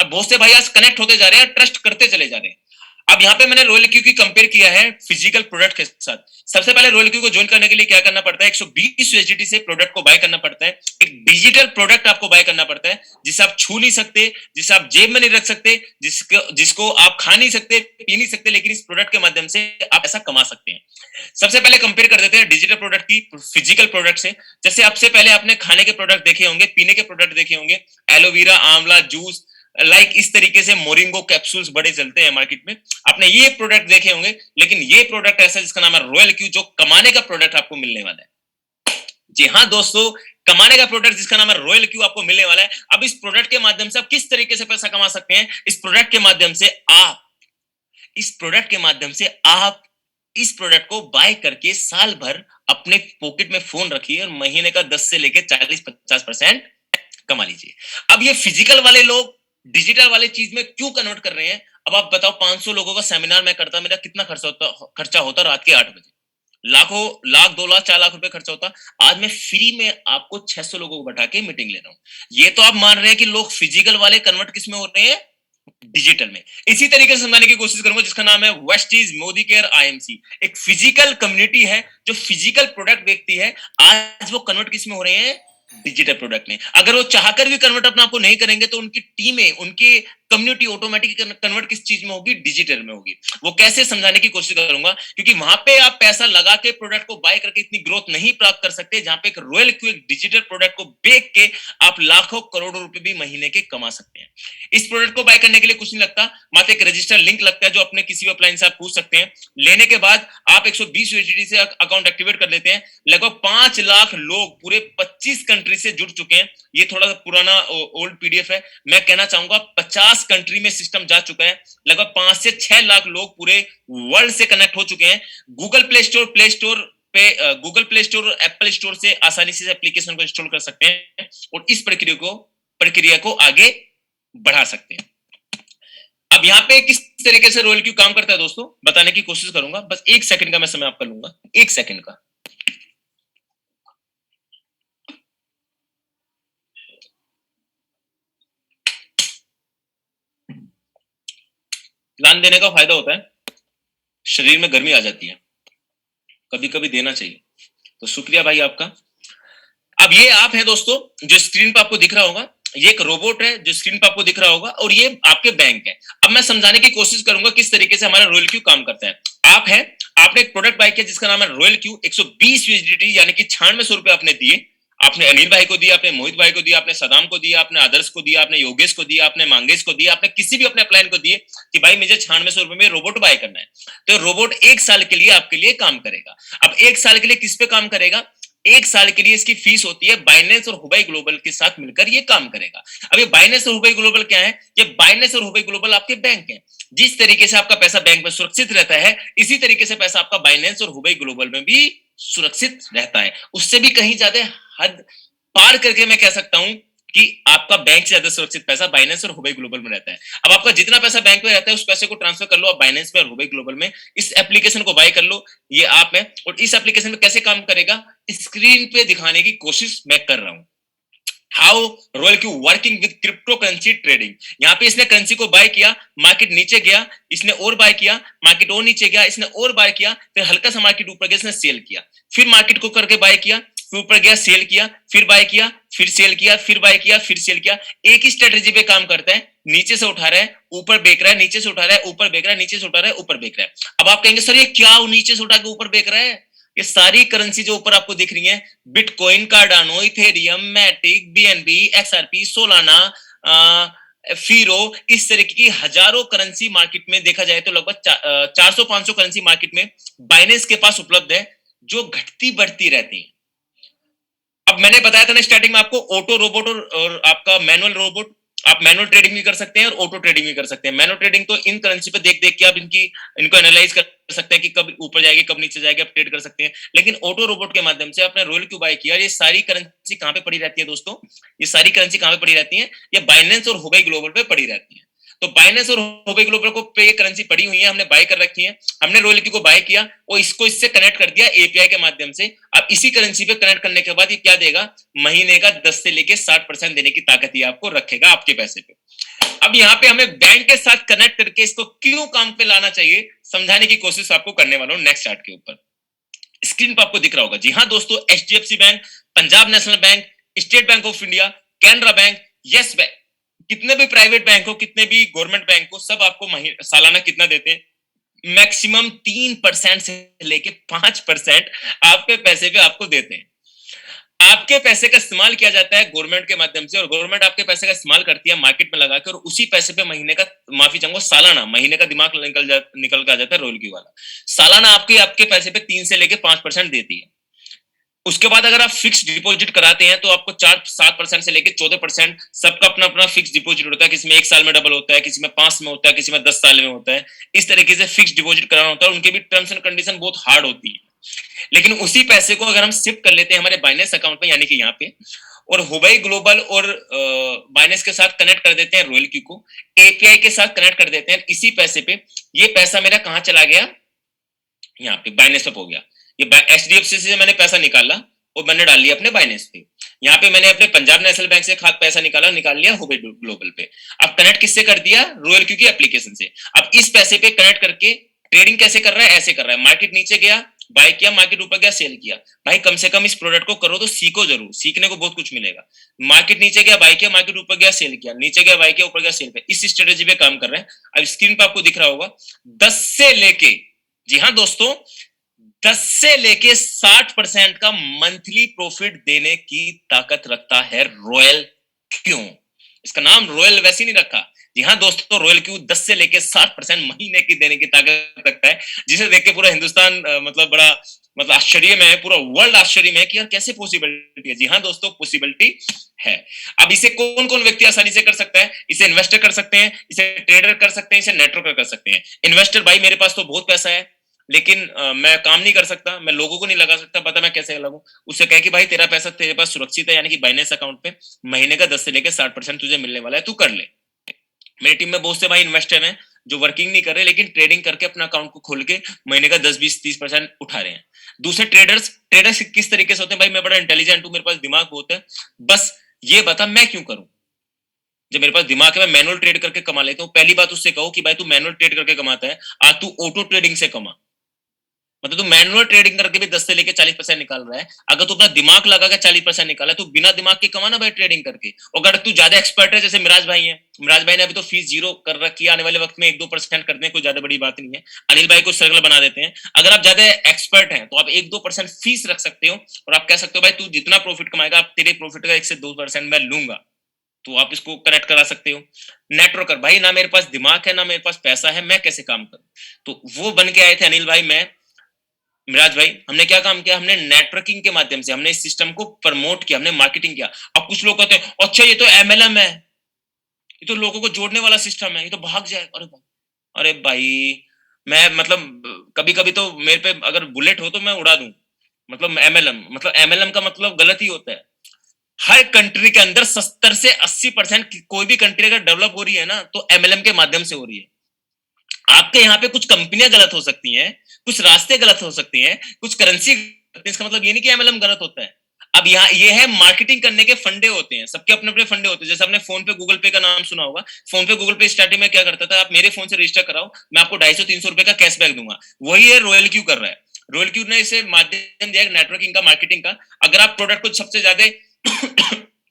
अब बहुत से भाई आज कनेक्ट होते जा रहे हैं, ट्रस्ट करते चले जा रहे हैं। अब यहाँ पे मैंने रॉयल क्यू की कंपेयर किया है फिजिकल प्रोडक्ट के साथ। सबसे पहले रॉयल क्यू को ज्वाइन करने के लिए क्या करना पड़ता है? 120 USDT से प्रोडक्ट को बाय करना पड़ता है। एक डिजिटल प्रोडक्ट आपको बाय करना पड़ता है, जिसे आप छू नहीं सकते, जिसे आप जेब में नहीं रख सकते, जिसको आप खा नहीं सकते, पी नहीं सकते, लेकिन इस प्रोडक्ट के माध्यम से आप ऐसा कमा सकते हैं। सबसे पहले कंपेयर कर देते हैं डिजिटल प्रोडक्ट की फिजिकल प्रोडक्ट से। जैसे आपसे पहले आपने खाने के प्रोडक्ट देखे होंगे, पीने के प्रोडक्ट देखे होंगे, एलोवेरा, आंवला जूस, लाइक इस तरीके से मोरिंगो कैप्सूल्स बड़े चलते हैं मार्केट में, आपने ये प्रोडक्ट देखे होंगे, लेकिन ये प्रोडक्ट ऐसा जिसका नाम है रॉयल क्यू, जो कमाने का प्रोडक्ट आपको मिलने वाला है। जी हाँ दोस्तों, कमाने का प्रोडक्ट जिसका नाम है रॉयल क्यू आपको मिलने वाला है। अब इस प्रोडक्ट के माध्यम से आप किस तरीके से पैसा कमा सकते हैं? इस प्रोडक्ट के माध्यम से आप इस प्रोडक्ट को बाय करके साल भर अपने पॉकेट में फोन रखिए और महीने का 10 से लेकर 40-50% कमा लीजिए। अब ये फिजिकल वाले लोग डिजिटल वाले चीज में क्यों कन्वर्ट कर रहे हैं? अब आप बताओ, 500 लोगों का सेमिनार मैं करता, मेरा कितना खर्चा होता रात के 8 बजे, लाखों, लाख, 2 लाख, 4 लाख रुपए खर्चा होता। आज मैं फ्री में आपको 600 लोगों को बैठा के मीटिंग ले रहा हूं। ये तो आप मान रहे हैं कि लोग फिजिकल वाले कन्वर्ट किस में हो रहे हैं? डिजिटल में। इसी तरीके से समझाने की कोशिश करूंगा जिसका नाम है वेस्टीज मोदी केयर आईएमसी। एक फिजिकल कम्युनिटी है जो फिजिकल प्रोडक्ट बेचती है, आज वो कन्वर्ट किस में हो रहे हैं? डिजिटल प्रोडक्ट में। अगर वो चाहकर भी कन्वर्ट अपना आपको नहीं करेंगे तो उनकी टीमें, उनकी कम्युनिटी ऑटोमेटिक कन्वर्ट किस चीज में होगी? डिजिटल में होगी। वो कैसे समझाने की कोशिश करूंगा, क्योंकि वहां पे आप पैसा लगा के प्रोडक्ट को बाय करके इतनी ग्रोथ नहीं प्राप्त कर सकते, जहां पे एक रॉयल क्यू एक डिजिटल प्रोडक्ट को बेच के आप लाखों करोड़ों रुपए भी महीने के कमा सकते हैं। इस प्रोडक्ट को बाय करने के लिए कुछ नहीं लगता, मात्र एक रजिस्टर लिंक लगता है जो अपने किसी भी अपलाइन से आप पूछ सकते हैं। लेने के बाद आप 120 यूएसडी से अकाउंट एक्टिवेट कर लेते हैं। लगभग 5 लाख लोग पूरे 25 कंट्री से जुड़ चुके हैं। ये थोड़ा सा पुराना ओल्ड पीडीएफ है, मैं कहना चाहूंगा 50 कंट्री में सिस्टम जा चुका है। लगभग 5 से 6 लाख लोग पूरे वर्ल्ड से कनेक्ट हो चुके हैं। गूगल प्ले स्टोर और एप्पल स्टोर से आसानी से एप्लीकेशन को इंस्टॉल कर सकते हैं और इस प्रक्रिया को आगे बढ़ा सकते हैं। अब यहाँ पे किस तरीके से रॉयल क्यू काम करता है दोस्तों, बताने की कोशिश करूंगा। बस 1 सेकंड का मैं समय आपका लूंगा, 1 सेकंड का। प्लान देने का फायदा होता है, शरीर में गर्मी आ जाती है, कभी कभी देना चाहिए। तो शुक्रिया भाई आपका। अब ये आप है दोस्तों जो स्क्रीन पर आपको दिख रहा होगा, ये एक रोबोट है जो स्क्रीन पर आपको दिख रहा होगा, और ये आपके बैंक है। अब मैं समझाने की कोशिश करूंगा किस तरीके से हमारा रॉयल क्यू काम करता है। आपने एक प्रोडक्ट बाय किया जिसका नाम है रॉयल क्यू। 120 यूएसडीटी यानी कि 9600 रुपए आपने दिए। आपने अनिल भाई को दिया, आपने मोहित भाई को दिया, आपने सदाम को दिया, आपने आदर्श को दिया, आपने योगेश को दिया, आपने मांगेश को दिया, आपने किसी भी अपने प्लान को दिए कि भाई मुझे 9600 रुपए में रोबोट बाय करना है। तो रोबोट 1 साल के लिए आपके लिए काम करेगा। अब 1 साल के लिए किस पे काम करेगा? 1 साल के लिए इसकी फीस होती है। बाइनेंस और हुबई ग्लोबल के साथ मिलकर ये काम करेगा। अब ये बाइनेंस और हुबई ग्लोबल क्या है? ये बाइनेंस और हुबई ग्लोबल आपके बैंक हैं। जिस तरीके से आपका पैसा बैंक में सुरक्षित रहता है, इसी तरीके से पैसा आपका बाइनेंस और हुबई ग्लोबल में भी सुरक्षित रहता है। उससे भी कहीं ज्यादा हद पार करके मैं कह सकता हूं कि आपका बैंक से ज्यादा सुरक्षित पैसा बाइनेंस और हुबई ग्लोबल में रहता है। अब आपका जितना पैसा बैंक में रहता है उस पैसे को ट्रांसफर कर लो आप बाइनेंस में और हुबई ग्लोबल में। इस एप्लीकेशन को बाय कर लो, ये आप है। और इस एप्लीकेशन में कैसे काम करेगा, स्क्रीन पे दिखाने की कोशिश मैं कर रहा हूं। How royal Q working with crypto currency trading. यहाँ पे इसने करेंसी को बाय किया, मार्केट नीचे गया, इसने और बाय किया, मार्केट और नीचे गया, इसने और बाय किया, फिर हल्का सा मार्केट ऊपर गया, इसने सेल किया, फिर मार्केट को करके बाय किया, फिर ऊपर गया, सेल किया, फिर बाय किया, फिर सेल किया, फिर बाय किया, फिर सेल किया। एक ही स्ट्रेटेजी पे काम करता है। नीचे से उठा रहा है, ऊपर बेच रहा है, नीचे से उठा रहा है, ऊपर बेच रहा है, नीचे से उठा रहा है, ऊपर बेच रहा है। अब आप कहेंगे सर ये क्या नीचे से उठा के ऊपर बेच रहा है? ये सारी करेंसी जो ऊपर आपको दिख रही है, bitcoin, Cardano, Ethereum, Matic, BNB, XRP, Solana, Firo, इस तरीके की हजारों करेंसी मार्केट में देखा जाए तो लगभग 400-500 करेंसी मार्केट में बाइनेंस के पास उपलब्ध है, जो घटती बढ़ती रहती है। अब मैंने बताया था ना स्टार्टिंग में आपको, ऑटो रोबोट और आपका मैनुअल रोबोट। आप मैनुअल ट्रेडिंग भी कर सकते हैं और ऑटो ट्रेडिंग भी कर सकते हैं। मैनुअल ट्रेडिंग तो इन करेंसी पे देख देख के आप इनको एनालाइज कर सकते हैं कि कब ऊपर जाएगी कब नीचे जाएगी, आप ट्रेड कर सकते हैं। लेकिन ऑटो रोबोट के माध्यम से आपने रॉयल क्यू बाय किया। ये सारी करेंसी कहां पे पड़ी रहती है दोस्तों? ये सारी करेंसी कहां पे पड़ी रहती है? ये बाइनेंस और हुबई ग्लोबल पे पड़ी रहती है। तो बाइनेंस और हुबई ग्लोबल को पे करेंसी पड़ी हुई है, हमने बाय कर रखी है। हमने रॉयल क्यू को बाय किया और इसको इससे कनेक्ट कर दिया एपीआई के माध्यम से। अब इसी करेंसी पे कनेक्ट करने के बाद ये क्या देगा? महीने का 10 से लेके 60% देने की ताकत ये आपको रखेगा आपके पैसे पे। अब यहाँ पे हमें बैंक के साथ कनेक्ट करके इसको क्यों काम पे लाना चाहिए, समझाने की कोशिश आपको करने वाला हूं नेक्स्ट चार्ट के ऊपर। स्क्रीन पर आपको दिख रहा होगा, जी हाँ दोस्तों, HDFC bank, Punjab national bank, state bank of India, Canara bank, yes bank, कितने भी प्राइवेट बैंक हो, कितने भी गवर्नमेंट बैंक हो, सब आपको सालाना कितना देते हैं? मैक्सिमम 3% से लेके 5% आपके पैसे पे आपको देते हैं। आपके पैसे का इस्तेमाल किया जाता है गवर्नमेंट के माध्यम से, और गवर्नमेंट आपके पैसे का इस्तेमाल करती है मार्केट में लगा के, और उसी पैसे पे महीने का, माफी चाहूंगा सालाना, महीने का दिमाग निकल के आ जाता है रोल क्यू वाला। सालाना आपके पैसे पे 3 से लेके 5% देती है। उसके बाद अगर आप फिक्स डिपॉजिट कराते हैं तो आपको 4-7% से लेके 14%, सबका अपना अपना फिक्स डिपॉजिट होता है, किसी में 1 साल में डबल होता है, किसी में 5 में होता है, किसी में 10 साल में होता है। इस तरीके से फिक्स डिपॉजिट कराना होता है। उनके भी टर्म्स एंड कंडीशन बहुत हार्ड होती है। लेकिन उसी पैसे को अगर हम शिफ्ट कर लेते हैं हमारे बाइनेंस अकाउंट में, यानी कि यहाँ पे, और हुबई ग्लोबल और बाइनेंस के साथ कनेक्ट कर देते हैं रोयल क्यू को, एपीआई के साथ कनेक्ट कर देते हैं, इसी पैसे पे ये पैसा मेरा कहाँ चला गया, यहाँ पे बाइनेंस पे हो गया। ये एचडीएफसी से मैंने पैसा निकाला और मैंने डाल लिया अपने बाइनेंस पे। यहाँ पे मैंने अपने पंजाब नेशनल बैंक से पैसा निकाल लिया हुबई ग्लोबल पे। अब कनेक्ट किससे कर दिया, रोयल क्यू की एप्लीकेशन से। अब इस पैसे पे कनेक्ट करके ट्रेडिंग कैसे कर रहा है, ऐसे कर रहा है, मार्केट नीचे गया बाय किया, मार्केट ऊपर गया सेल किया। भाई कम से कम इस प्रोडक्ट को करो तो सीखो जरूर, सीखने को बहुत कुछ मिलेगा। मार्केट नीचे गया बाय किया, मार्केट ऊपर गया सेल किया, नीचे गया बाय किया, ऊपर गया सेल किया, इस स्ट्रेटेजी पे काम कर रहे हैं। अब स्क्रीन पे आपको दिख रहा होगा 10 से लेके, जी हाँ दोस्तों, 10 से लेके 60% का मंथली प्रॉफिट देने की ताकत रखता है रोयल क्यू। इसका नाम रोयल वैसे नहीं रखा, जी हाँ दोस्तों, रॉयल क्यू 10 से लेके 60% महीने की देने की ताकत रखता है, जिसे देख के पूरा हिंदुस्तान बड़ा आश्चर्य में है, पूरा वर्ल्ड आश्चर्य में है कि यार कैसे पॉसिबिलिटी है। जी हाँ दोस्तों, पॉसिबिलिटी है। अब इसे कौन कौन व्यक्ति आसानी से कर सकता है, इसे इन्वेस्टर कर सकते हैं, इसे ट्रेडर कर सकते हैं, इसे नेटवर्कर कर सकते हैं। इन्वेस्टर, भाई मेरे पास तो बहुत पैसा है लेकिन मैं काम नहीं कर सकता, मैं लोगों को नहीं लगा सकता, पता मैं कैसे लगाऊं। उससे कहे कि भाई तेरा पैसा तेरे पास सुरक्षित है, यानी कि बाइनेंस अकाउंट पे महीने का 10 से लेकर 60% तुझे मिलने वाला है, तू कर ले। मेरी टीम में बहुत से भाई इन्वेस्टर हैं जो वर्किंग नहीं कर रहे लेकिन ट्रेडिंग करके अपना अकाउंट को खोल के महीने का 10-20-30% उठा रहे हैं। दूसरे ट्रेडर्स किस तरीके से होते हैं, भाई मैं बड़ा इंटेलिजेंट हूं, मेरे पास दिमाग बहुत है, बस ये बता मैं क्यों करूं, जब मेरे पास दिमाग है मैं मैनुअल ट्रेड करके कमा लेता हूं। पहली बात उससे कहो कि भाई तू मैनुअल ट्रेड करके कमाता है, आज तू ऑटो ट्रेडिंग से कमा, मतलब तू मैनुअल ट्रेडिंग करके भी 10 से लेके 40% निकाल रहा है। अगर तू अपना दिमाग लगा के 40% निकाला है, तो बिना दिमाग के कमाना भाई ट्रेडिंग करके। और अगर तू ज्यादा एक्सपर्ट है, जैसे मिराज भाई है, मिराज भाई ने अभी तो फीस 0 कर रखी है, आने वाले वक्त में 1-2% कर दें, कोई ज्यादा बड़ी बात नहीं है। अनिल भाई को सर्कल बना देते हैं। अगर आप ज्यादा एक्सपर्ट हैं तो आप 1-2% फीस रख सकते हो और आप कह सकते हो भाई तू जितना प्रॉफिट कमाएगा, आप तेरे प्रॉफिट का 1 से 2% मैं लूंगा, तो आप इसको कनेक्ट करा सकते हो। नेटवर्कर, भाई ना मेरे पास दिमाग है ना मेरे पास पैसा है, मैं कैसे काम करूं, तो वो बन के आए थे अनिल भाई, मैं, मिराज भाई। हमने क्या काम किया, हमने नेटवर्किंग के माध्यम से हमने इस सिस्टम को प्रमोट किया, हमने मार्केटिंग किया। अब कुछ लोग कहते हैं अच्छा ये तो एमएलएम है, ये तो लोगों को जोड़ने वाला सिस्टम है, ये तो भाग जाएगा। अरे भाई मैं कभी कभी तो मेरे पे अगर बुलेट हो तो मैं उड़ा दूं। एमएलएम का मतलब गलत ही होता है। हर कंट्री के अंदर 70 से 80% कोई भी कंट्री अगर डेवलप हो रही है ना तो एमएलएम के माध्यम से हो रही है। आपके यहाँ पे कुछ कंपनियां गलत हो सकती हैं, कुछ रास्ते गलत हो सकती हैं, कुछ करेंसी, इसका मतलब ये नहीं कि एमएलएम गलत होता है। अब यहाँ ये है मार्केटिंग करने के फंडे होते हैं, सबके अपने अपने फंडे होते हैं। जैसे आपने फोन पे गूगल पे का नाम सुना होगा, फोन पे गूगल पे स्टार्टिंग में क्या करता था, आप मेरे फोन से रजिस्टर कराओ, मैं आपको 250-300 रुपए का कैशबैक दूंगा। वही है रॉयल क्यू कर रहा है। रॉयल क्यू ने इसे माध्यम दिया नेटवर्किंग का, मार्केटिंग का। अगर आप प्रोडक्ट को सबसे ज्यादा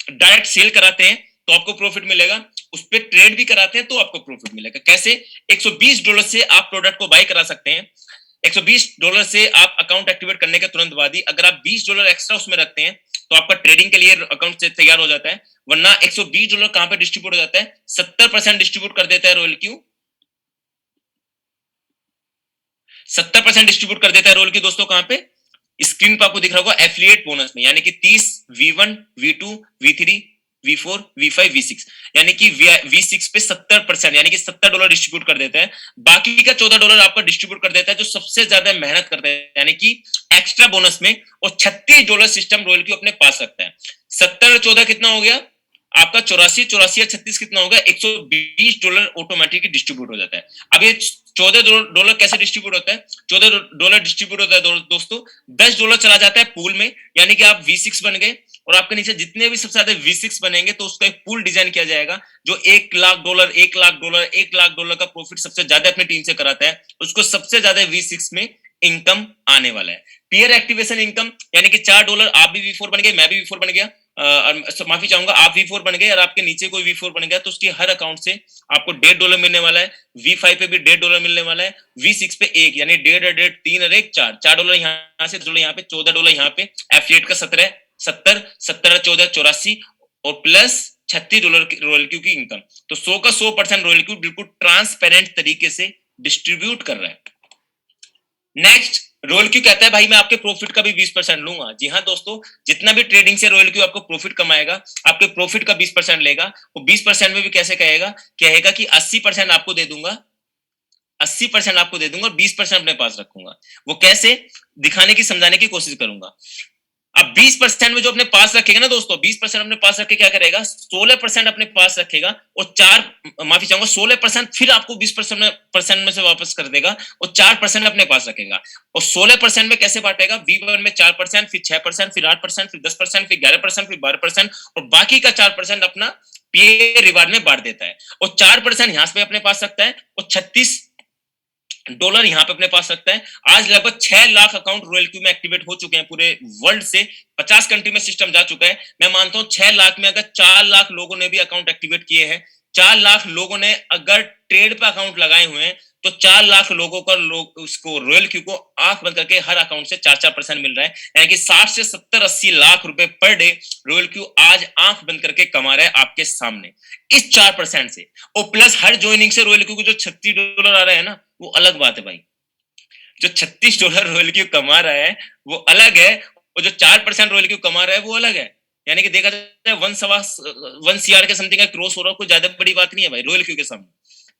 डायरेक्ट सेल कराते हैं तो आपको प्रॉफिट मिलेगा, उस पर ट्रेड भी कराते हैं तो आपको प्रॉफिट मिलेगा। कैसे, $120 से आप प्रोडक्ट को बाय करा सकते हैं। $120 से आप अकाउंट एक्टिवेट करने के तुरंत बाद ही अगर आप $20 एक्स्ट्रा उसमें रखते हैं तो आपका ट्रेडिंग के लिए अकाउंट से तैयार हो जाता है। वरना $120 कहां पे डिस्ट्रीब्यूट हो जाता है, 70% डिस्ट्रीब्यूट कर देता है रॉयल क्यू, 70% डिस्ट्रीब्यूट कर देता है रॉयल क्यू दोस्तों। कहां पे, स्क्रीन पर आपको दिख रहा होगा एफिलिएट बोनस में, यानी कि 30 V1 V2 V3 V4 V5 V6, यानी कि V6 पे 70%, यानी कि $70 डिस्ट्रीब्यूट कर देता है। बाकी का $14 आपका डिस्ट्रीब्यूट कर देता है जो सबसे ज्यादा मेहनत करता है, यानी कि एक्स्ट्रा बोनस में। और $36 सिस्टम रॉयल क्यू अपने पास रखता है। 70 और 14 कितना हो गया आपका, 84 या 36 कितना होगा, $120 ऑटोमेटिकली डिस्ट्रीब्यूट हो जाता है। अब ये $14 कैसे डिस्ट्रीब्यूट होता है, $14 डिस्ट्रीब्यूट होता है दोस्तों, $10 चला जाता है पूल में, यानी कि आप V6 बन गए और आपके नीचे जितने भी सबसे ज्यादा V6 बनेंगे तो उसका एक पूल डिजाइन किया जाएगा जो $1 लाख का प्रॉफिट सबसे ज्यादा अपनी टीम से कराता है, उसको सबसे ज्यादा V6 में इनकम आने वाला है। पीयर एक्टिवेशन इनकम, यानी कि $4 आप भी V4 बन गए, मैं भी V4 बन गया, माफी चाहूंगा आप V4 बन गए और आपके नीचे कोई V4 बन गया, तो उसकी हर अकाउंट से आपको $1.5 मिलने वाला है। V5 पे भी $1.5 मिलने वाला है, V6 पे 1, यानी 1.5 3 और 1 4 $4 यहाँ से, $10 यहाँ पे, $14 यहाँ पे, एफिलिएट का 17 70, 17, 14, 84 और प्लस $36 रॉयल क्यू की इनकम। तो 100 का 100% रॉयल क्यू बिल्कुल ट्रांसपेरेंट तरीके से डिस्ट्रीब्यूट कर रहा है। नेक्स्ट, रॉयल क्यू कहता है भाई मैं आपके प्रॉफिट का भी 20% लूंगा। जी हाँ दोस्तों, जितना भी ट्रेडिंग से रॉयल क्यू आपको प्रॉफिट कमाएगा, आपके प्रॉफिट का 20% लेगा। वो 20% में भी कैसे कहेगा, कहेगा कि 80% आपको दे दूंगा, 80% आपको दे दूंगा और 20% अपने पास रखूंगा। वो कैसे दिखाने की, समझाने की कोशिश करूंगा। अब 20% में जो अपने पास रखेगा ना दोस्तों, 20% अपने पास रख के क्या करेगा, 16% अपने पास रखेगा और 16% फिर आपको 20% में से वापस कर देगा और 4% अपने पास रखेगा। और 16% में कैसे बांटेगा, V1 में 4%, फिर 6%, फिर 8%, फिर 10%, फिर 11%, फिर 12% और बाकी का 4% अपना पीए रिवार्ड में बांट देता है। और 4% यहां पे अपने पास रखता है और $36 यहां पे अपने पास रखता है। आज लगभग 6 लाख अकाउंट रॉयल क्यू में एक्टिवेट हो चुके हैं पूरे वर्ल्ड से, 50 कंट्री में सिस्टम जा चुका है। मैं मानता हूं 6 लाख में अगर 4 लाख लोगों ने भी अकाउंट एक्टिवेट किए हैं, 4 लाख लोगों ने अगर ट्रेड पे अकाउंट लगाए हुए हैं, तो 4 लाख लोगों का उसको रॉयल क्यू को आंख बंद करके हर अकाउंट से 4% मिल रहा है। यानी कि 60 से 70, 80 लाख रुपए पर डे रॉयल क्यू आज आंख बंद करके कमा रहा है आपके सामने इस 4% से। और प्लस हर ज्वाइनिंग से रॉयल क्यू को जो $36 आ रहा है ना, वो अलग बात है भाई। जो $36 रॉयल क्यू कमा रहा है वो अलग है, और जो 4% रॉयल क्यू कमा रहा है वो अलग है। यानी कि देखा जाए 1 CR के समथिंग का क्रॉस हो रहा है, कोई ज्यादा बड़ी बात नहीं है भाई रॉयल क्यू के सामने,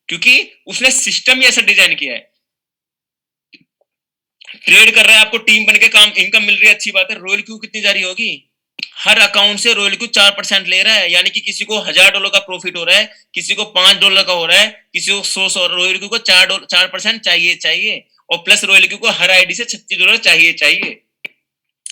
क्योंकि उसने सिस्टम ही ऐसा डिजाइन किया है। ट्रेड कर रहा है, आपको टीम बन के काम, इनकम मिल रही है, अच्छी बात है। रॉयल क्यू कितनी जारी होगी, हर अकाउंट से रॉयल क्यू 4% ले रहा है। यानी कि किसी को $1000 का प्रॉफिट हो रहा है, किसी को $5 का हो रहा है, किसी को 100 रॉयल क्यू को 4% चाहिए और प्लस रॉयल क्यू को हर आईडी से $36 चाहिए।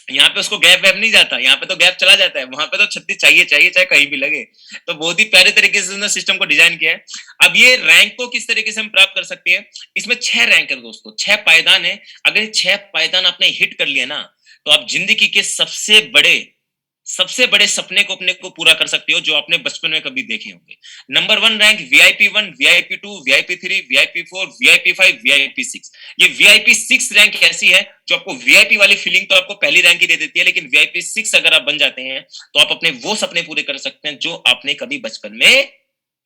यहाँ पे उसको गैप वैप नहीं जाता, यहाँ पे तो गैप चला जाता है, वहां पे तो 36 चाहिए चाहे कहीं भी लगे। तो बहुत ही प्यारे तरीके से उसने सिस्टम को डिजाइन किया है। अब ये रैंक को किस तरीके से हम प्राप्त कर सकते हैं, इसमें 6 रैंक है दोस्तों, 6 पायदान है। अगर 6 पायदान आपने हिट कर लिए ना, तो आप जिंदगी के सबसे बड़े सपने को अपने को पूरा कर सकते हो जो आपने बचपन में कभी देखे होंगे। Number 1 rank VIP1, VIP2, VIP3, VIP4, VIP5, VIP6। ये VIP6 रैंक ऐसी है जो आपको VIP वाली फीलिंग तो आपको पहली रैंक ही दे देती है, लेकिन VIP6 अगर आप बन जाते हैं तो आप अपने वो सपने पूरे कर सकते हैं जो आपने कभी बचपन में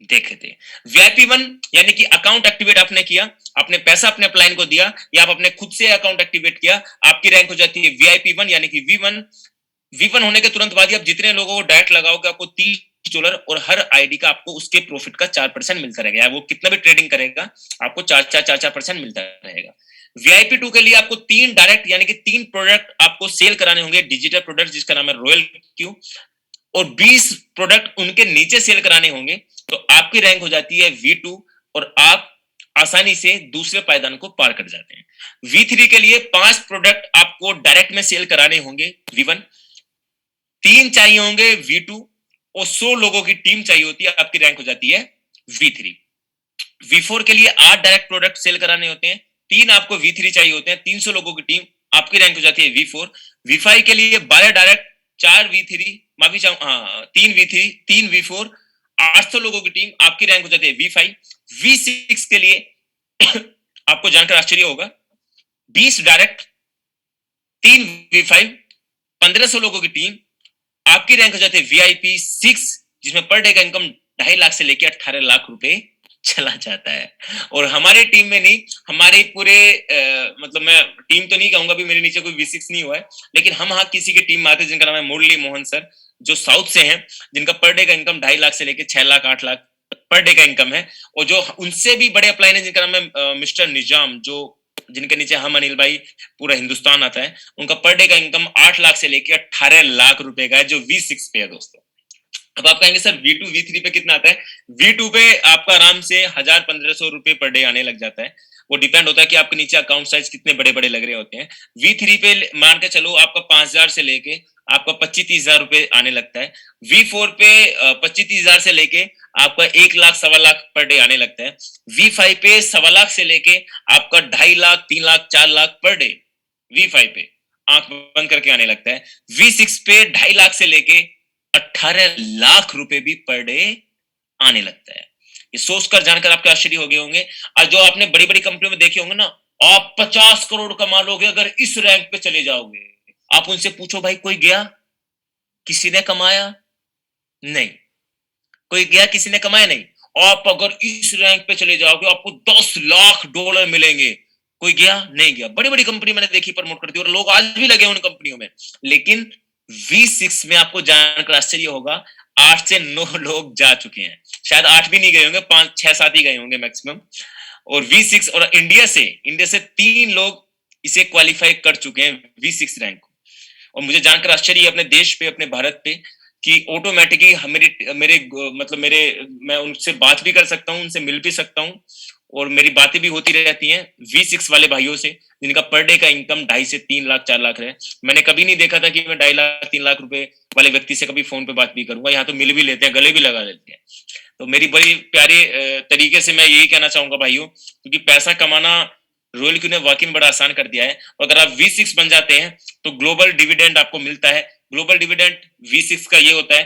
देखे थे। VIP1 यानी कि अकाउंट एक्टिवेट आपने किया, आपने पैसा अपने अपलाइन को दिया या आप अपने खुद से अकाउंट एक्टिवेट किया, आपकी रैंक हो जाती है VIP1 यानी कि V1 होने के तुरंत बाद ही आप जितने लोगों को डायरेक्ट लगाओगे आपको $30 और हर आईडी का आपको उसके प्रॉफिट का 4% मिलता रहेगा। वो कितना भी ट्रेडिंग करेगा आपको 4% मिलता रहेगा। VIP2 के लिए आपको 3 डायरेक्ट यानी कि 3 प्रोडक्ट आपको सेल कराने होंगे, डिजिटल प्रोडक्ट जिसका नाम है रॉयल क्यू, और 20 प्रोडक्ट उनके नीचे सेल कराने होंगे। तो आपकी रैंक हो जाती है V2 और आप आसानी से दूसरे पायदान को पार कर जाते हैं। V3 के लिए 5 प्रोडक्ट आपको डायरेक्ट में सेल कराने होंगे V1, 3 चाहिए होंगे V2 और 100 लोगों की टीम चाहिए होती है, आपकी रैंक हो जाती है V3। V4 के लिए 8 डायरेक्ट प्रोडक्ट सेल कराने होते हैं, 3 आपको V3 चाहिए होते हैं, 300 लोगों की टीम, आपकी रैंक हो जाती है V4। V5 के लिए 12 डायरेक्ट, 4 V3, माफी चाहूं, 3 V3, 3 V4, 800 लोगों की टीम, आपकी रैंक हो जाती है V5। V6 के लिए आपको जानकर आश्चर्य होगा, 20 डायरेक्ट, 3 V5, 1500 लोगों की टीम, आपकी रैंक हो जाती है VIP6, जिसमें पर डे का इनकम 2.5 लाख से लेकर 18 लाख रुपए चला जाता है। और हमारे टीम में नहीं, हमारे पूरे मतलब मैं टीम तो नहीं कहूंगा, भी मेरे नीचे कोई V6 नहीं हुआ है, लेकिन हम हाँ किसी की टीम में आते हैं जिनका नाम है मुरली मोहन सर, जो साउथ से हैं, जिनका पर डे का इनकम 2.5 लाख से लेकर 6 लाख 8 लाख पर डे का इनकम है। और जो उनसे भी बड़े अपलाइन है जिनका नाम है मिस्टर निजाम, जो जिनके नीचे हम अनिल भाई पूरा हिंदुस्तान आता है, उनका पर डे का इनकम 8 लाख से लेकर 18 लाख रुपए का है, जो V6 पे है दोस्तों। अब आप कहेंगे सर V2 V3 पे कितना आता है? V2 पे आपका आराम से 1000-1500 रुपए पर डे आने लग जाता है। वो डिपेंड होता है कि आपके नीचे अकाउंट साइज कितने बड़े बड़े लग रहे होते हैं। V3 पे मान के चलो आपका 5000 से लेके आपका 25-30 हजार रुपए आने लगता है। V4 पे 25-30 हजार से लेके आपका 1 लाख 1.25 लाख पर डे आने लगता है। V5 पे 1.25 लाख से लेके आपका 2.5 lakh 3 lakh 4 lakh per day V5 पे आंख बंद करके आने लगता है। V6 पे 2.5 लाख से लेके 18 लाख रुपए भी पर डे आने लगता है। ये सोचकर जानकर आपके आश्चर्य हो गए होंगे। और जो आपने बड़ी बड़ी कंपनियों में देखे होंगे ना, आप 50 करोड़ कमा लोगे अगर इस रैंक पे चले जाओगे। आप उनसे पूछो भाई कोई गया? किसी ने कमाया नहीं, कोई गया किसी ने कमाया नहीं। आप अगर इस रैंक पे चले जाओगे आपको 10 लाख डॉलर मिलेंगे, कोई गया नहीं गया। बड़ी बड़ी कंपनी मैंने देखी प्रमोट करती और लोग आज भी लगे उन कंपनियों में। लेकिन V6 में आपको जानकर आश्चर्य होगा 8 से 9 लोग जा चुके हैं, शायद 8 भी नहीं गए होंगे, 5 6 7 ही गए होंगे मैक्सिमम। और V6 और इंडिया से 3 लोग इसे क्वालिफाई कर चुके हैं V6 रैंक को। और मुझे जानकर आश्चर्य अपने देश पे, अपने भारत पे, कि ऑटोमेटिकली मेरे मैं उनसे बात भी कर सकता हूँ, उनसे मिल भी सकता हूँ और मेरी बातें भी होती रहती हैं V6 वाले भाइयों से, जिनका पर डे का इनकम 2.5 से 3 लाख 4 लाख है। मैंने कभी नहीं देखा था कि मैं 2.5 लाख 3 लाख रुपए वाले व्यक्ति से कभी फोन पे बात भी करूंगा। यहाँ तो मिल भी लेते हैं, गले भी लगा लेते हैं। तो मेरी बड़ी प्यारे तरीके से मैं यही कहना चाहूंगा भाइयों, क्योंकि पैसा कमाना रॉयल क्यू ने वाकई में बड़ा आसान कर दिया है। और अगर आप V6 बन जाते हैं तो ग्लोबल डिविडेंड आपको मिलता है। ग्लोबल डिविडेंड V6 का ये होता है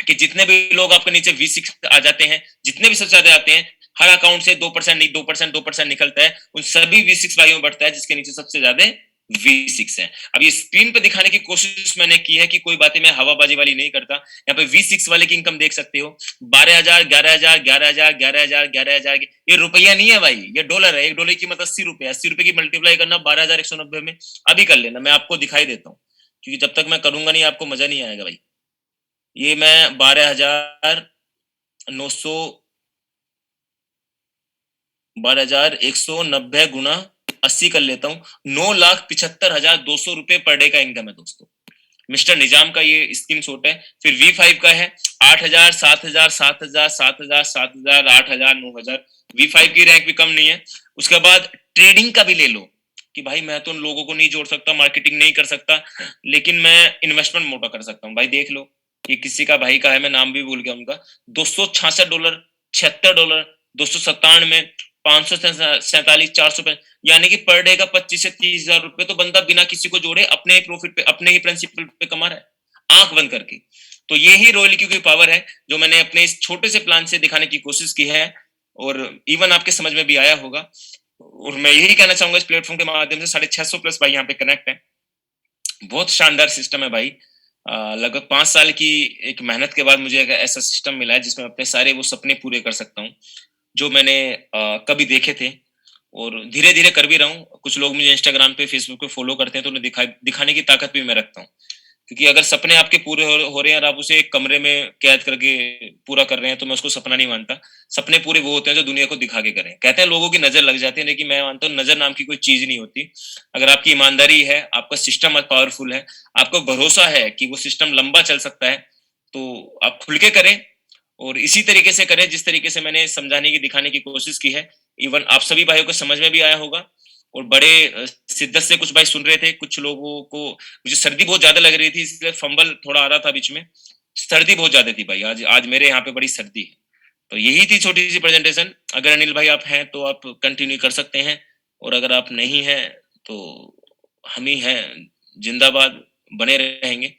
कि जितने भी लोग आपके नीचे V6 आ जाते हैं, जितने भी सबसे ज्यादा आते हैं, हर अकाउंट से 2% नहीं 2% निकलता है, उन सभी V6 भाइयों में बढ़ता है जिसके नीचे सबसे ज्यादा V6 है। अब ये स्क्रीन पे दिखाने की कोशिश मैंने की है कि कोई बातें मैं हवाबाजी वाली नहीं करता। यहाँ पे V6 वाले की इनकम देख सकते हो, 12,000 11,000 11,000 11,000 11,000। ये रुपया नहीं है भाई, ये डॉलर है। 1 डॉलर की कीमत 80 रुपए है। 80 रुपए की मल्टीप्लाई करना 12,190 में अभी कर लेना, मैं आपको दिखाई देता हूँ, क्योंकि जब तक मैं करूंगा नहीं आपको मजा नहीं आएगा भाई। ये मैं 12,190 गुना 80 कर लेता हूँ, 9,75,200 रुपए पर डे का इनकम है दोस्तों। मिस्टर निजाम का ये स्क्रीन शॉट है। फिर V5 का है 8,000 7,000 7,000 7,000 7,000 8,000 9,000। V5 की रैंक भी कम नहीं है। उसके बाद ट्रेडिंग का भी ले लो कि भाई मैं तो उन लोगों को नहीं जोड़ सकता, मार्केटिंग नहीं कर सकता, लेकिन मैं इन्वेस्टमेंट मोटा कर सकता हूँ। भाई देख लो, ये किसी का भाई का है, मैं नाम भी भूल गया उनका, $266 $76 297 547 400, यानी कि पर डे का 25 से 30,000 रुपए तो बंदा बिना किसी को जोड़े अपने ही प्रॉफिट पे, अपने ही प्रिंसिपल पे कमा रहा है आंख बंद करके। तो ये ही रॉयल क्यू की पावर है जो मैंने अपने इस छोटे से प्लान से दिखाने की कोशिश की है और इवन आपके समझ में भी आया होगा। और मैं यही कहना चाहूंगा इस प्लेटफॉर्म के माध्यम से 650 प्लस भाई यहाँ पे कनेक्ट है। बहुत शानदार सिस्टम है भाई। लगभग 5 साल की एक मेहनत के बाद मुझे एक ऐसा सिस्टम मिला है जिसमें अपने सारे वो सपने पूरे कर सकता हूँ जो मैंने कभी देखे थे और धीरे धीरे कर भी रहा हूँ। कुछ लोग मुझे इंस्टाग्राम पे फेसबुक पे फॉलो करते हैं तो उन्हें दिखाने की ताकत भी मैं रखता हूँ, क्योंकि अगर सपने आपके पूरे हो रहे हैं और आप उसे एक कमरे में कैद करके पूरा कर रहे हैं तो मैं उसको सपना नहीं मानता। सपने पूरे वो होते हैं जो दुनिया को दिखा के करें। कहते हैं लोगों की नजर लग जाती है, लेकिन मैं मानता हूँ नजर नाम की कोई चीज नहीं होती। अगर आपकी ईमानदारी है, आपका सिस्टम पावरफुल है, आपको भरोसा है कि वो सिस्टम लंबा चल सकता है, तो आप खुल के करें और इसी तरीके से करें जिस तरीके से मैंने समझाने की दिखाने की कोशिश की है। इवन आप सभी भाइयों को समझ में भी आया होगा और बड़े शिद्दत से कुछ भाई सुन रहे थे। कुछ लोगों को, मुझे सर्दी बहुत ज्यादा लग रही थी इसलिए फंबल थोड़ा आ रहा था बीच में। सर्दी बहुत ज्यादा थी भाई, आज मेरे यहाँ पे बड़ी सर्दी है। तो यही थी छोटी सी प्रेजेंटेशन। अगर अनिल भाई आप हैं तो आप कंटिन्यू कर सकते हैं और अगर आप नहीं हैं तो हम ही हैं, जिंदाबाद, बने रहेंगे।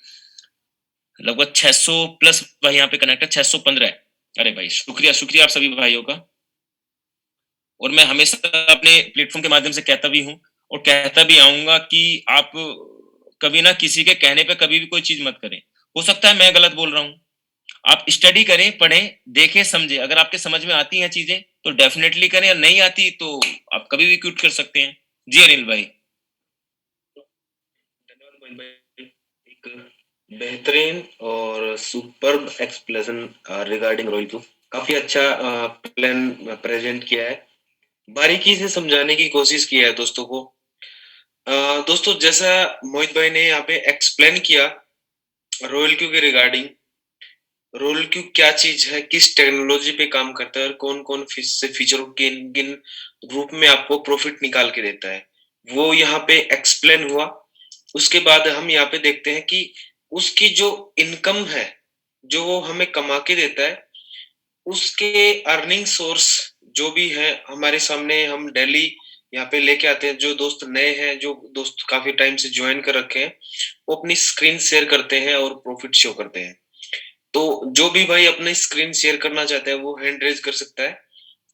लगभग 600 प्लस भाई यहाँ पे कनेक्ट है, 615 है। अरे भाई शुक्रिया आप सभी भाइयों का। और मैं हमेशा अपने प्लेटफॉर्म के माध्यम से कहता भी हूँ और कहता भी आऊंगा कि आप कभी ना किसी के कहने पे कभी भी कोई चीज मत करें। हो सकता है मैं गलत बोल रहा हूँ, आप स्टडी करें, पढ़ें, देखें, समझें। अगर आपके समझ में आती हैं चीजें तो डेफिनेटली करें, या नहीं आती तो आप कभी भी क्विट कर सकते हैं। जी अनिल भाई। धन्यवाद मोहित भाई, एक बेहतरीन और superb explanation regarding royal Q. काफी अच्छा प्लान प्रेजेंट किया है, बारीकी से समझाने की कोशिश की है दोस्तों को। दोस्तों जैसा मोहित भाई ने यहाँ पे एक्सप्लेन किया रॉयल क्यू के रिगार्डिंग, रॉयल क्यू क्या चीज है, किस टेक्नोलॉजी पे काम करता है और कौन कौन से फीचर किन किन रूप में आपको प्रॉफिट निकाल के देता है, वो यहाँ पे एक्सप्लेन हुआ। उसके बाद हम यहाँ पे देखते हैं कि उसकी जो इनकम है, जो वो हमें कमा के देता है, उसके अर्निंग सोर्स जो भी है हमारे सामने हम डेली यहाँ पे लेके आते हैं। जो दोस्त नए हैं, जो दोस्त काफी टाइम से ज्वाइन कर रखे हैं, वो अपनी स्क्रीन शेयर करते हैं और प्रॉफिट शो करते हैं। तो जो भी भाई अपनी स्क्रीन शेयर करना चाहता है वो हैंड रेज कर सकता है।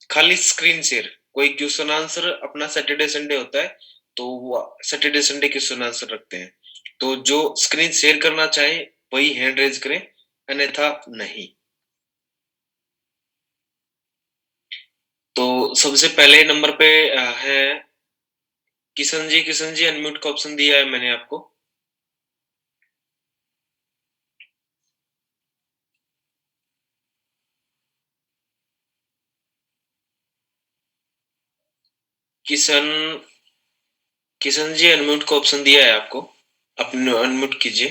खाली स्क्रीन शेयर, कोई क्वेश्चन आंसर अपना सैटरडे संडे होता है तो वो सैटरडे संडे क्वेश्चन आंसर रखते हैं। तो जो स्क्रीन शेयर करना चाहे वही हैंड रेज करें, अन्यथा नहीं। तो सबसे पहले नंबर पे है किशन जी। किशन जी, अनम्यूट का ऑप्शन दिया है मैंने आपको। किशन किशन जी, अनम्यूट का ऑप्शन दिया है आपको, अपने अनम्यूट कीजिए।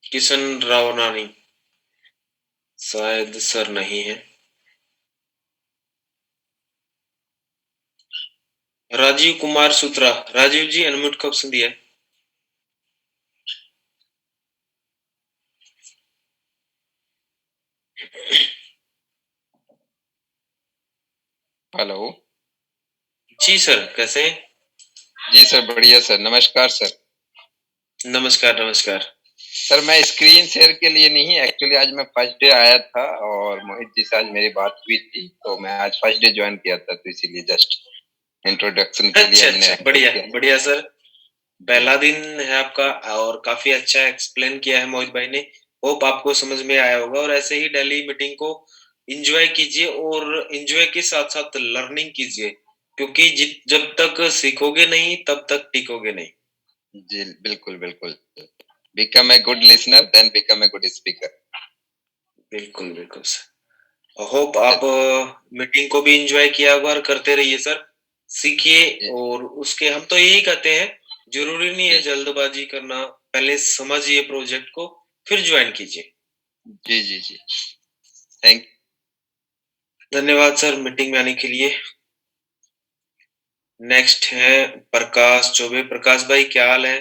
किशन रावनानी, शायद सर नहीं है। राजीव कुमार सूत्रा, राजीव जी अनम्यूट का ऑप्शन दिया है। हेलो जी सर, कैसे हैं? जी सर, बढ़िया सर। नमस्कार सर। नमस्कार नमस्कार। सर मैं स्क्रीन शेयर के लिए नहीं, एक्चुअली आज मैं फर्स्ट डे आया था और मोहित जी से आज मेरी बात हुई थी, तो मैं आज फर्स्ट डे ज्वाइन किया था, तो इसीलिए जस्ट इंट्रोडक्शन के लिए हमने अच्छा, बढ़िया बढ़िया सर। पहला दिन है आपका और काफी अच्छा एक्सप्लेन किया है मोहित भाई ने। होप आपको समझ में आया होगा और ऐसे ही डेली मीटिंग को एंजॉय कीजिए और एंजॉय के साथ साथ लर्निंग कीजिए, क्योंकि जब तक सीखोगे नहीं तब तक टीकोगे नहीं। जी बिल्कुल बिल्कुल। Become a good listener then become a good speaker. बिल्कुल बिल्कुल सर। होप आप मीटिंग को भी एंजॉय किया होगा और करते रहिए सर, सीखिए। और उसके हम तो यही कहते हैं, जरूरी नहीं है जल्दबाजी करना, पहले समझिए प्रोजेक्ट को फिर ज्वाइन कीजिए। जी जी जी, थैंक। धन्यवाद सर मीटिंग में आने के लिए। नेक्स्ट है प्रकाश चौबे। प्रकाश भाई, क्या हाल है?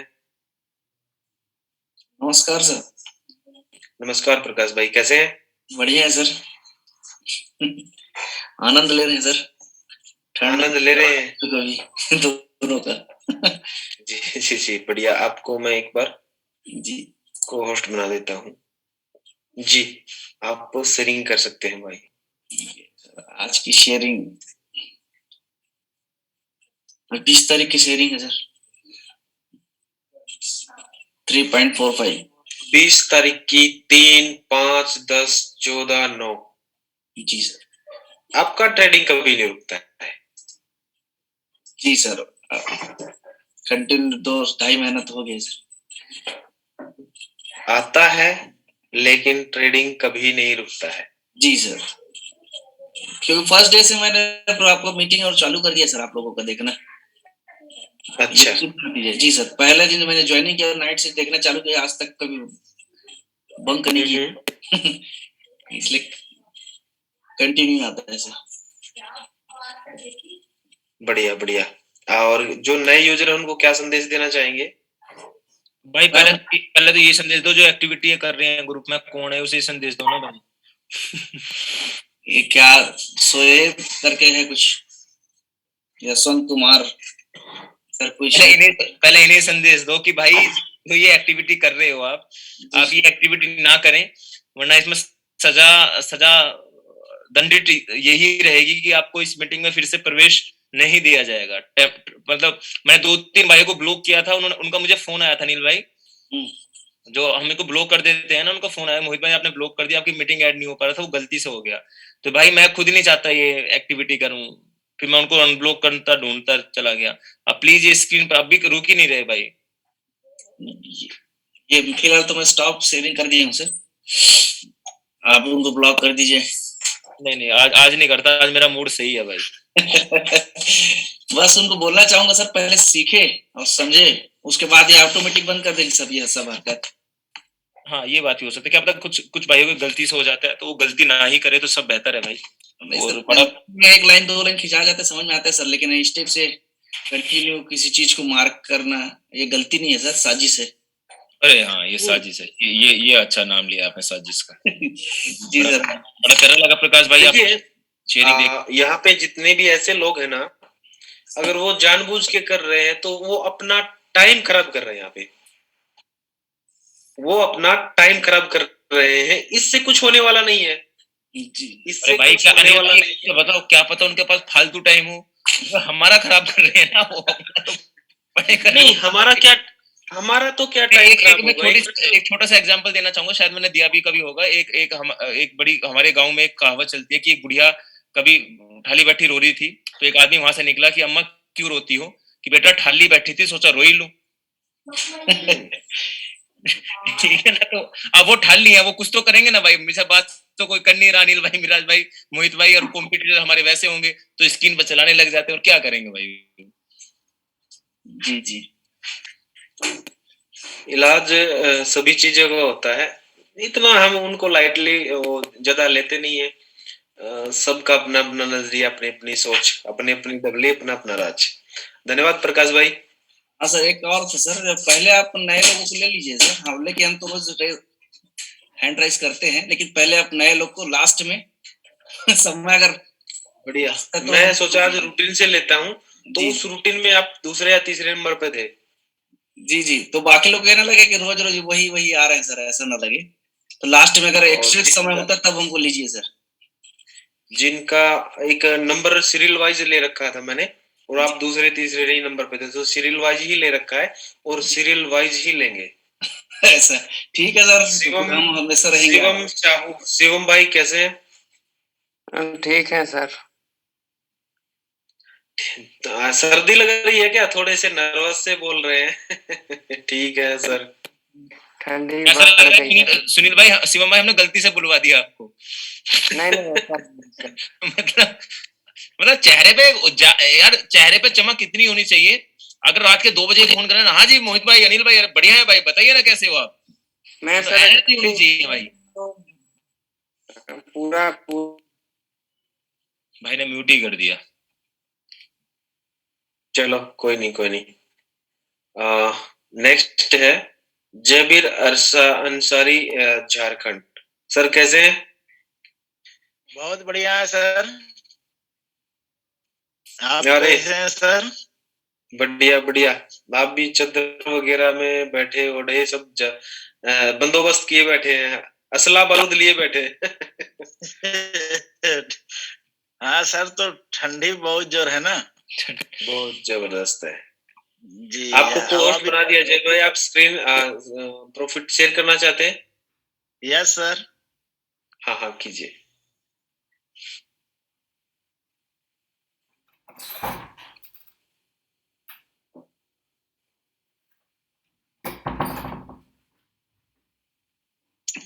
नमस्कार सर। नमस्कार प्रकाश भाई, कैसे हैं? बढ़िया है सर। आनंद ले रहे हैं सर, आनंद ले रहे हैं कभी दोनों का। जी जी जी, बढ़िया। आपको मैं एक बार जी को होस्ट बना देता हूँ। जी, आप शेयरिंग कर सकते हैं भाई। आज की शेयरिंग 20 तारीख की शेयरिंग है सर। 3.45। 20 तारीख की 3, 5, 10, 14, 9। जी सर। आपका ट्रेडिंग कभी नहीं रुकता है? जी सर, कंटिन्यू 2-2.5 महीना तो हो गया सर। आता है लेकिन ट्रेडिंग कभी नहीं रुकता है। जी सर, क्योंकि फर्स्ट डे से मैंने आपको मीटिंग और चालू कर दिया सर, आप लोगों का देखना। अच्छा जी सर, पहले दिन मैंने ज्वाइनिंग किया और नाइट से देखना चालू किया, आज तक कभी बंक नहीं किया। इसलिए कंटिन्यू आता है सर। बढ़िया बढ़िया। और जो नए यूजर है उनको क्या संदेश देना चाहेंगे? भाई पहले तो ये संदेश दो, जो एक्टिविटी कर रहे हैं ग्रुप में कौन है उसे संदेश दो ना भाई। ये क्या सोएब करके है कुछ, यशवंत कुमार सर कुछ। पहले इन्हें संदेश दो कि भाई जो ये एक्टिविटी कर रहे हो आप ये एक्टिविटी ना करें, वरना इसमें सजा दंडित यही रहेगी कि आपको इस मीटिंग में फिर से प्रवेश नहीं दिया जाएगा। मतलब मैंने 2-3 भाइयों को ब्लॉक किया था, उनका मुझे फोन आया था, नील भाई जो हमें को ब्लॉक कर देते हैं ना, उनका फोन आया, मोहित भाई आपने ब्लॉक कर दिया, आपकी मीटिंग ऐड नहीं हो पा रहा था, वो गलती से हो गया। तो भाई मैं खुद नहीं चाहता ये एक्टिविटी करूं, फिर मैं उनको अनब्लॉक करता ढूंढता चला गया। अब प्लीज ये स्क्रीन पर अभी रुक ही नहीं रहे भाई। ये फिलहाल तो मैं स्टॉप शेयरिंग कर दिया हूँ सर, आप उनको ब्लॉक कर दीजिए। नहीं आज नहीं करता, आज मेरा मूड सही है भाई। बस उनको बोलना चाहूंगा सर, पहले सीखे और समझे, उसके बाद ये ऑटोमेटिक बंद कर देंगे सब ये सब हरकत। हाँ ये बात भी हो सकती है, क्या पता कुछ भाइयों की गलती से हो जाता है, तो वो गलती ना ही करे तो सब बेहतर है भाई। और बड़ा एक लाइन 2 लाइन खिंचा जाता है समझ में आता है सर, लेकिन स्टेप से कंटिन्यू किसी चीज को मार्क करना ये गलती नहीं है सर, साजिश है। अरे हाँ ये साजिश है, ये अच्छा नाम लिया आपने, साजिश का। जी सर, बड़ा प्यारा लगा प्रकाश भाई आप यहाँ पे जितने भी ऐसे लोग हैं ना, अगर वो जानबूझ के कर रहे हैं तो वो अपना टाइम खराब कर रहे हैं। यहाँ पे वो अपना टाइम खराब कर रहे हैं, इससे कुछ होने वाला नहीं है। इससे भाई क्या होने वाला नहीं है, बताओ क्या पता उनके पास फालतू टाइम हो, हमारा खराब कर रहे हैं ना वो। नहीं, हमारा क्या, हमारा तो क्या टाइम खराब मैं होगा। एक छोटा सा एग्जांपल देना चाहूंगा, शायद मैंने दिया भी कभी होगा। एक बड़ी हमारे गांव में एक कहावत चलती है कि एक बुढ़िया कभी ठाली बैठी रो रही थी, तो एक आदमी वहां से निकला कि अम्मा क्यों रोती हो? कि बेटा ठाली बैठी थी, सोचा रो ही लूं। ठीक है ना? तो अब वो ठाली है, वो कुछ तो करेंगे ना भाई। हमेशा बात तो कोई कर नहीं रहा, अनिल भाई, मिराज भाई, मोहित भाई, और कॉम्पिटिटर हमारे वैसे होंगे तो स्क्रीन पर चलाने लग जाते हैं, और क्या करेंगे भाई। जी जी। इलाज सभी चीजों का होता है, इतना हम उनको लाइटली ज्यादा लेते नहीं है। सबका अपना अपना नजरिया, अपनी अपनी सोच, अपनी अपनी डगली, अपना अपना राज। धन्यवाद प्रकाश भाई। हाँ सर, एक और था सर, पहले आप नए लोगों को ले लीजिए सर। हाँ, लेकिन हम तो रोज हैंड राइज करते हैं, लेकिन पहले आप नए लोग को लास्ट में समय अगर बढ़िया। तो मैं सोचा आज रूटीन से लेता हूँ, तो जी उस रूटीन में आप दूसरे या तीसरे नंबर पे थे। जी जी, तो बाकी लोग ये ना लगे कि रोज रोज वही वही आ रहे हैं सर, ऐसा ना लगे। तो लास्ट में अगर और एक्स्ट्रा समय होता तब हमको लीजिए सर। जिनका एक नंबर सीरियल वाइज ले रखा था मैंने, और आप दूसरे तीसरे ही नंबर पे थे, तो सीरियल वाइज ही ले रखा है और सीरियल वाइज ही लेंगे। ऐसा ठीक है सर, शिवम, हम हमेशा रहेंगे। शिवम साहू, शिवम भाई कैसे हैं? ठीक है सर। सर्दी लग रही है क्या? थोड़े से नर्वस से बोल रहे हैं। ठीक है सर। ठंडी ऐसा लग बढ़ रहा गई है। है सुनील भाई, शिवम भाई, हमने गलती से बुलवा दिया आपको। नहीं नहीं ऐसा नहीं सर। मतलब चेहरे पे यार, चेहरे पे चमक कितनी होनी चाहिए। अगर रात के 2 बजे फोन करें ना, हाँ जी मोहित भाई, अनिल भाई, यार बढ़िया है भाई, बताइए ना कैसे हो आप। मैं तो सर एनर्जी होनी चाहिए भाई। पूरा भाई ने म्यूट ही कर दिया। चलो कोई नहीं, कोई नहीं। नेक्स्ट है जबीर अंसारी, झारखंड। सर कैसे हैं? बहुत बढ़िया है सर। आप अरे कैसे हैं सर? बढ़िया बढ़िया। आप भी चद्दर वगैरह में बैठे ओढ़े सब बंदोबस्त किए बैठे हैं, असला बारूद लिए बैठे हैं। हाँ सर, तो ठंडी बहुत जोर है ना। बहुत जबरदस्त है जी। आपको हवा पोस्ट भी। बना दिया जाए भाई, आप स्क्रीन प्रॉफिट शेयर करना चाहते हैं? Yes sir. हाँ हाँ कीजिए।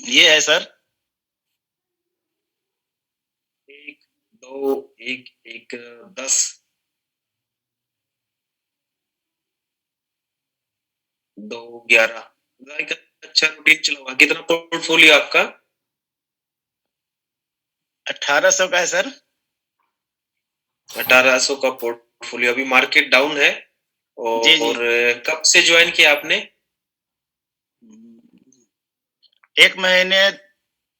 ये है सर। 1 2 1 1 10 2 11। एक अच्छा रूटीन चला हुआ। कितना पोर्टफोलियो आपका? 1800 का है सर। 1800 का पोर्टफोलियो। अभी मार्केट डाउन है। जी जी। और कब से ज्वाइन किया आपने? 1 महीने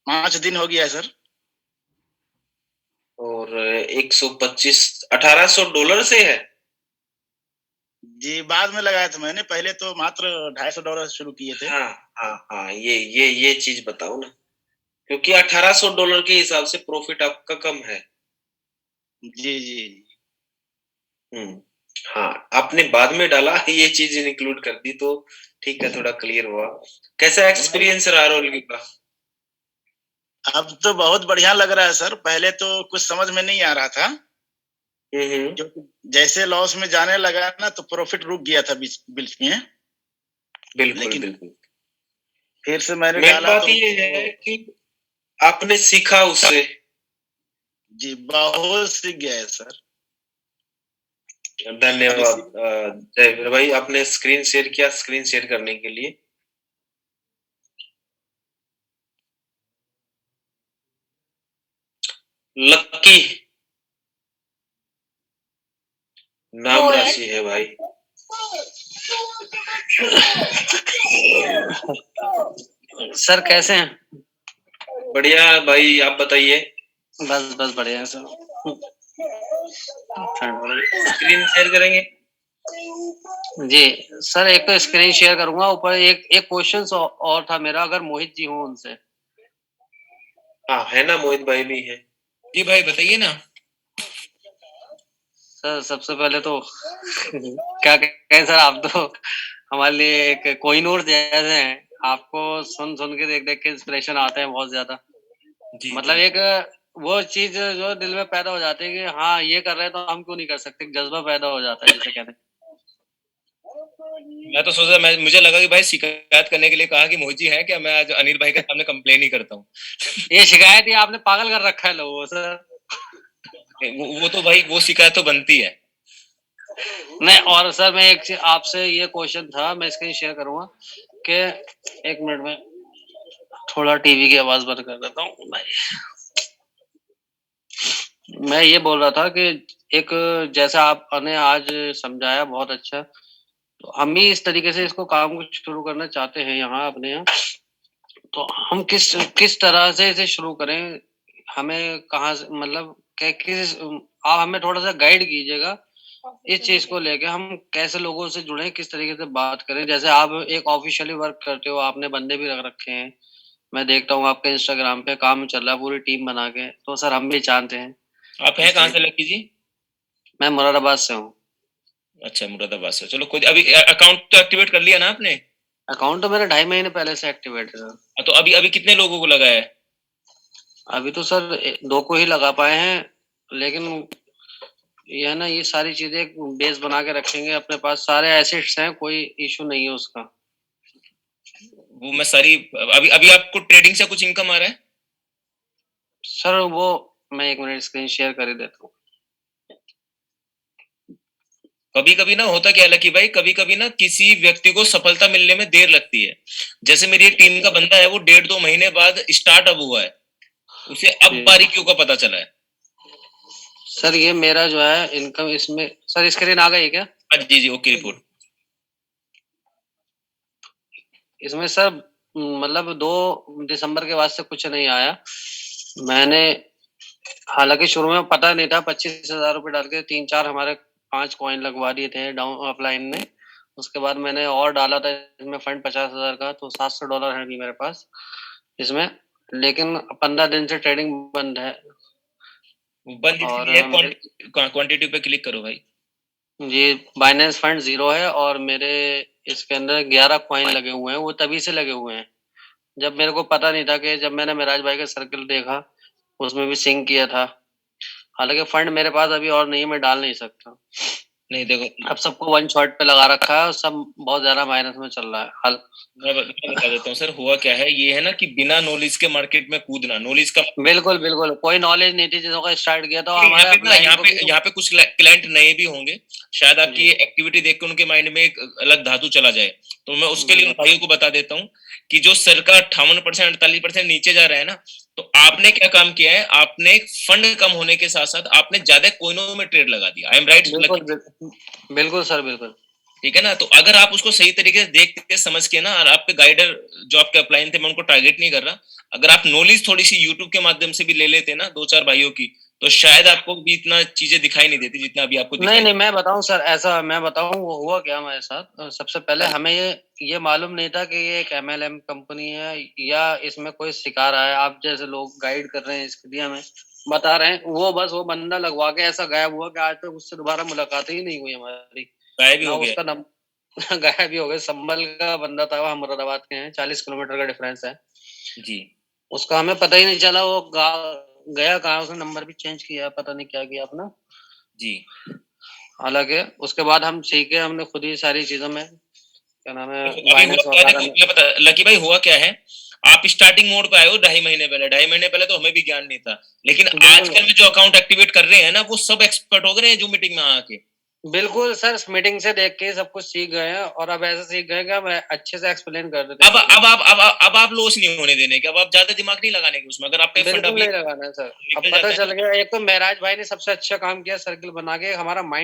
5 दिन हो गया है सर। और 125 $1800 से है। जी, बाद में लगाया था मैंने, पहले तो मात्र $250 से शुरू किए थे। हाँ हाँ हाँ, ये चीज बताओ ना, क्योंकि $1800 के हिसाब से प्रॉफिट आपका कम है। जी जी। हाँ, आपने बाद में डाला, ये चीज इंक्लूड कर दी तो ठीक है, थोड़ा क्लियर हुआ। कैसा एक्सपीरियंस रहा रोल का? अब तो बहुत बढ़िया लग रहा है सर। पहले तो कुछ समझ में नहीं आ रहा था। जो जैसे लॉस में जाने लगा ना, तो प्रॉफिट रुक गया था बीच बीच में। बिल्कुल लेकिन बिल्कुल। फिर से मैंने मेन डाला बात तो ये है कि आपने सीखा उससे। जी, बहुत सीख गया है सर। धन्यवाद जयवीर भाई, आपने स्क्रीन शेयर किया, स्क्रीन शेयर करने के लिए। लक्की नाम राशि है भाई। सर कैसे हैं? बढ़िया भाई, आप बताइए। बस बस बढ़िया सर। स्क्रीन शेयर करेंगे? जी सर, एक तो स्क्रीन शेयर करूंगा, ऊपर एक क्वेश्चन और था मेरा, अगर मोहित जी हो उनसे। हाँ है ना, मोहित भाई भी है। जी भाई बताइए ना। सर सबसे पहले तो क्या कहें सर, आप तो हमारे लिए एक कोहिनूर जैसे हैं। आपको सुन सुन के देख देख के इंस्पिरेशन आते हैं बहुत ज्यादा। मतलब एक वो चीज जो दिल में पैदा हो जाती है कि हाँ ये कर रहे हैं तो हम क्यों नहीं कर सकते, जज्बा पैदा हो जाता है जिसे कहते हैं। मैं तो सोचा, मुझे लगा कि भाई शिकायत करने के लिए कहा कि मोहित जी हैं क्या, मैं आज अनिल भाई के सामने कंप्लेन ही करता हूँ। ये शिकायत ही आपने पागल कर रखा है लोगों से। वो तो भाई वो शिकायत तो बनती है। नहीं, और सर मैं एक आपसे ये क्वेश्चन था, मैं स्क्रीन शेयर करूंगा कि एक मिनट में थोड़ा टीवी की आवाज बंद कर देता हूँ भाई। मैं ये बोल रहा था कि एक जैसा आपने आज समझाया बहुत अच्छा, तो हम भी इस तरीके से इसको काम को शुरू करना चाहते हैं यहाँ अपने यहाँ। तो हम किस तरह से इसे शुरू करें, हमें कहाँ से, मतलब किस आप हमें थोड़ा सा गाइड कीजिएगा इस चीज को लेके, हम कैसे लोगों से जुड़े, किस तरीके से बात करें। जैसे आप एक ऑफिशियली वर्क करते हो, आपने बंदे भी रख रखे हैं, मैं देखता हूँ आपके इंस्टाग्राम पे काम चल रहा है पूरी टीम बना के, तो सर हम भी जानते हैं। आप हैं कहाँ से लकी जी? मैं मुरादाबाद से हूँ। अच्छा, मुरादाबाद से। चलो कोई, अभी अकाउंट तो एक्टिवेट कर लिया ना आपने? अकाउंट तो मैंने 2.5 महीने पहले से एक्टिवेट है सर। तो अभी कितने लोगों को लगा है? अभी तो सर 2 को ही लगा पाए हैं, लेकिन ये है ना, ये सारी चीजें बेस बना के रखेंगे अपने पास, सारे एसेट्स हैं, कोई इशू नहीं है उसका। वो मैं सारी अभी आपको ट्रेडिंग से कुछ इनकम आ रहा है सर? वो मैं 1 मिनट स्क्रीन शेयर कर ही देता हूँ। कभी कभी ना होता क्या लकी भाई, कभी कभी ना किसी व्यक्ति को सफलता मिलने में देर लगती है। जैसे मेरी एक टीम का बंदा है, वो 1.5-2 महीने बाद स्टार्ट अब हुआ है, उसे अब बारीकियों का पता चला है। सर ये मेरा जो है इनकम, इसमें सर स्क्रीन आ गई क्या? जी जी, ओके रिपोर्ट। इसमें सर मतलब 2 दिसंबर के बाद से कुछ नहीं आया। मैंने हालांकि शुरू में पता नहीं था, 25,000 रुपए डाल के 3-4 हमारे 5 कॉइन लगवा दिए थे डाउन ऑफलाइन ने। उसके बाद मैंने और डाला था इसमें फंड 50,000 का, तो $700 है अभी मेरे पास इसमें, लेकिन 15 दिन से ट्रेडिंग बंद है। बंद क्वांटिटी पे क्लिक करो भाई जी। बाइनेंस फंड 0 है और मेरे इसके अंदर 11 कॉइन लगे हुए हैं, वो तभी से लगे हुए हैं जब मेरे को पता नहीं था, कि जब मैंने मिराज भाई का सर्कल देखा उसमें भी सिंक किया था। हालांकि फंड मेरे पास अभी और नहीं है, मैं डाल नहीं सकता। नहीं देखो, अब सबको 1 शॉट पे लगा रखा है और सब बहुत ज्यादा माइनस में चल रहा है। हाल मैं बता देता हूँ सर, हुआ क्या है, ये है ना कि बिना नॉलेज के मार्केट में कूदना, नॉलेज का बिल्कुल बिल्कुल कोई नॉलेज नहीं थी जिसों का स्टार्ट किया था। यहाँ पे कुछ क्लाइंट नए भी होंगे, शायद आपकी ये एक्टिविटी देख के उनके माइंड में एक अलग धातु चला जाए, तो मैं उसके लिए उन भाइयों को बता देता हूँ कि जो सरकार 58% 48% नीचे जा रहा है ना, तो आपने क्या काम किया है, आपने फंड कम होने के साथ साथ आपने ज्यादा कोइनों में ट्रेड लगा दिया। I am right? बिल्कुल सर, बिल्कुल ठीक है ना। तो अगर आप उसको सही तरीके से देख के समझ के ना, और आपके गाइडर जो आपके अपलाइन थे, मैं उनको टारगेट नहीं कर रहा, अगर आप नॉलेज थोड़ी सी यूट्यूब के माध्यम से भी ले लेते ना 2-4 भाइयों की, तो शायद आपको भी इतना चीजें दिखाई नहीं देती जितना अभी आपको नहीं नहीं, मैं बताऊं सर, ऐसा मैं बताऊं वो हुआ क्या हमारे साथ। सबसे पहले हमें ये मालूम नहीं था कि ये एक MLM कंपनी है या इसमें कोई सिखा रहा है। आप जैसे लोग गाइड कर रहे हैं, इसके लिए हमें बता रहे हैं, वो बस वो बंदा लगवा के ऐसा गायब हुआ कि आज तक उससे दोबारा मुलाकात ही नहीं हुई हमारी। गायब भी हो गया। उसका नंबर गायब भी हो गया। संभल का बंदा था, हम मुरादाबाद के हैं, 40 किलोमीटर का डिफरेंस है जी। उसका हमें पता ही नहीं चला वो गया कहाँ, उसने नंबर भी चेंज किया, पता नहीं क्या किया अपना जी। हालांकि उसके बाद हम सीखे, हमने खुद ही सारी चीजों में क्या नाम है लकी भाई, हुआ क्या है, आप स्टार्टिंग मोड पे आए हो 2.5 महीने पहले। 2.5 महीने पहले तो हमें भी ज्ञान नहीं था, लेकिन आजकल में जो अकाउंट एक्टिवेट कर रहे हैं ना, वो सब एक्सपर्ट हो गए हैं जो मीटिंग में आके। बिल्कुल सर, मीटिंग से देख के सब कुछ सीख गए हैं, और अब ऐसा सीख गए कि हम अच्छे से एक्सप्लेन कर देते हैं। अब आप लॉस नहीं होने देने के, अब आप ज्यादा दिमाग नहीं लगाने के उसमें। अगर आपका बिल्कुल नहीं लगाना है सर, अब पता चल गया। एक तो महराज भाई ने सबसे अच्छा काम किया, सर्किल बना के हमारा माइंड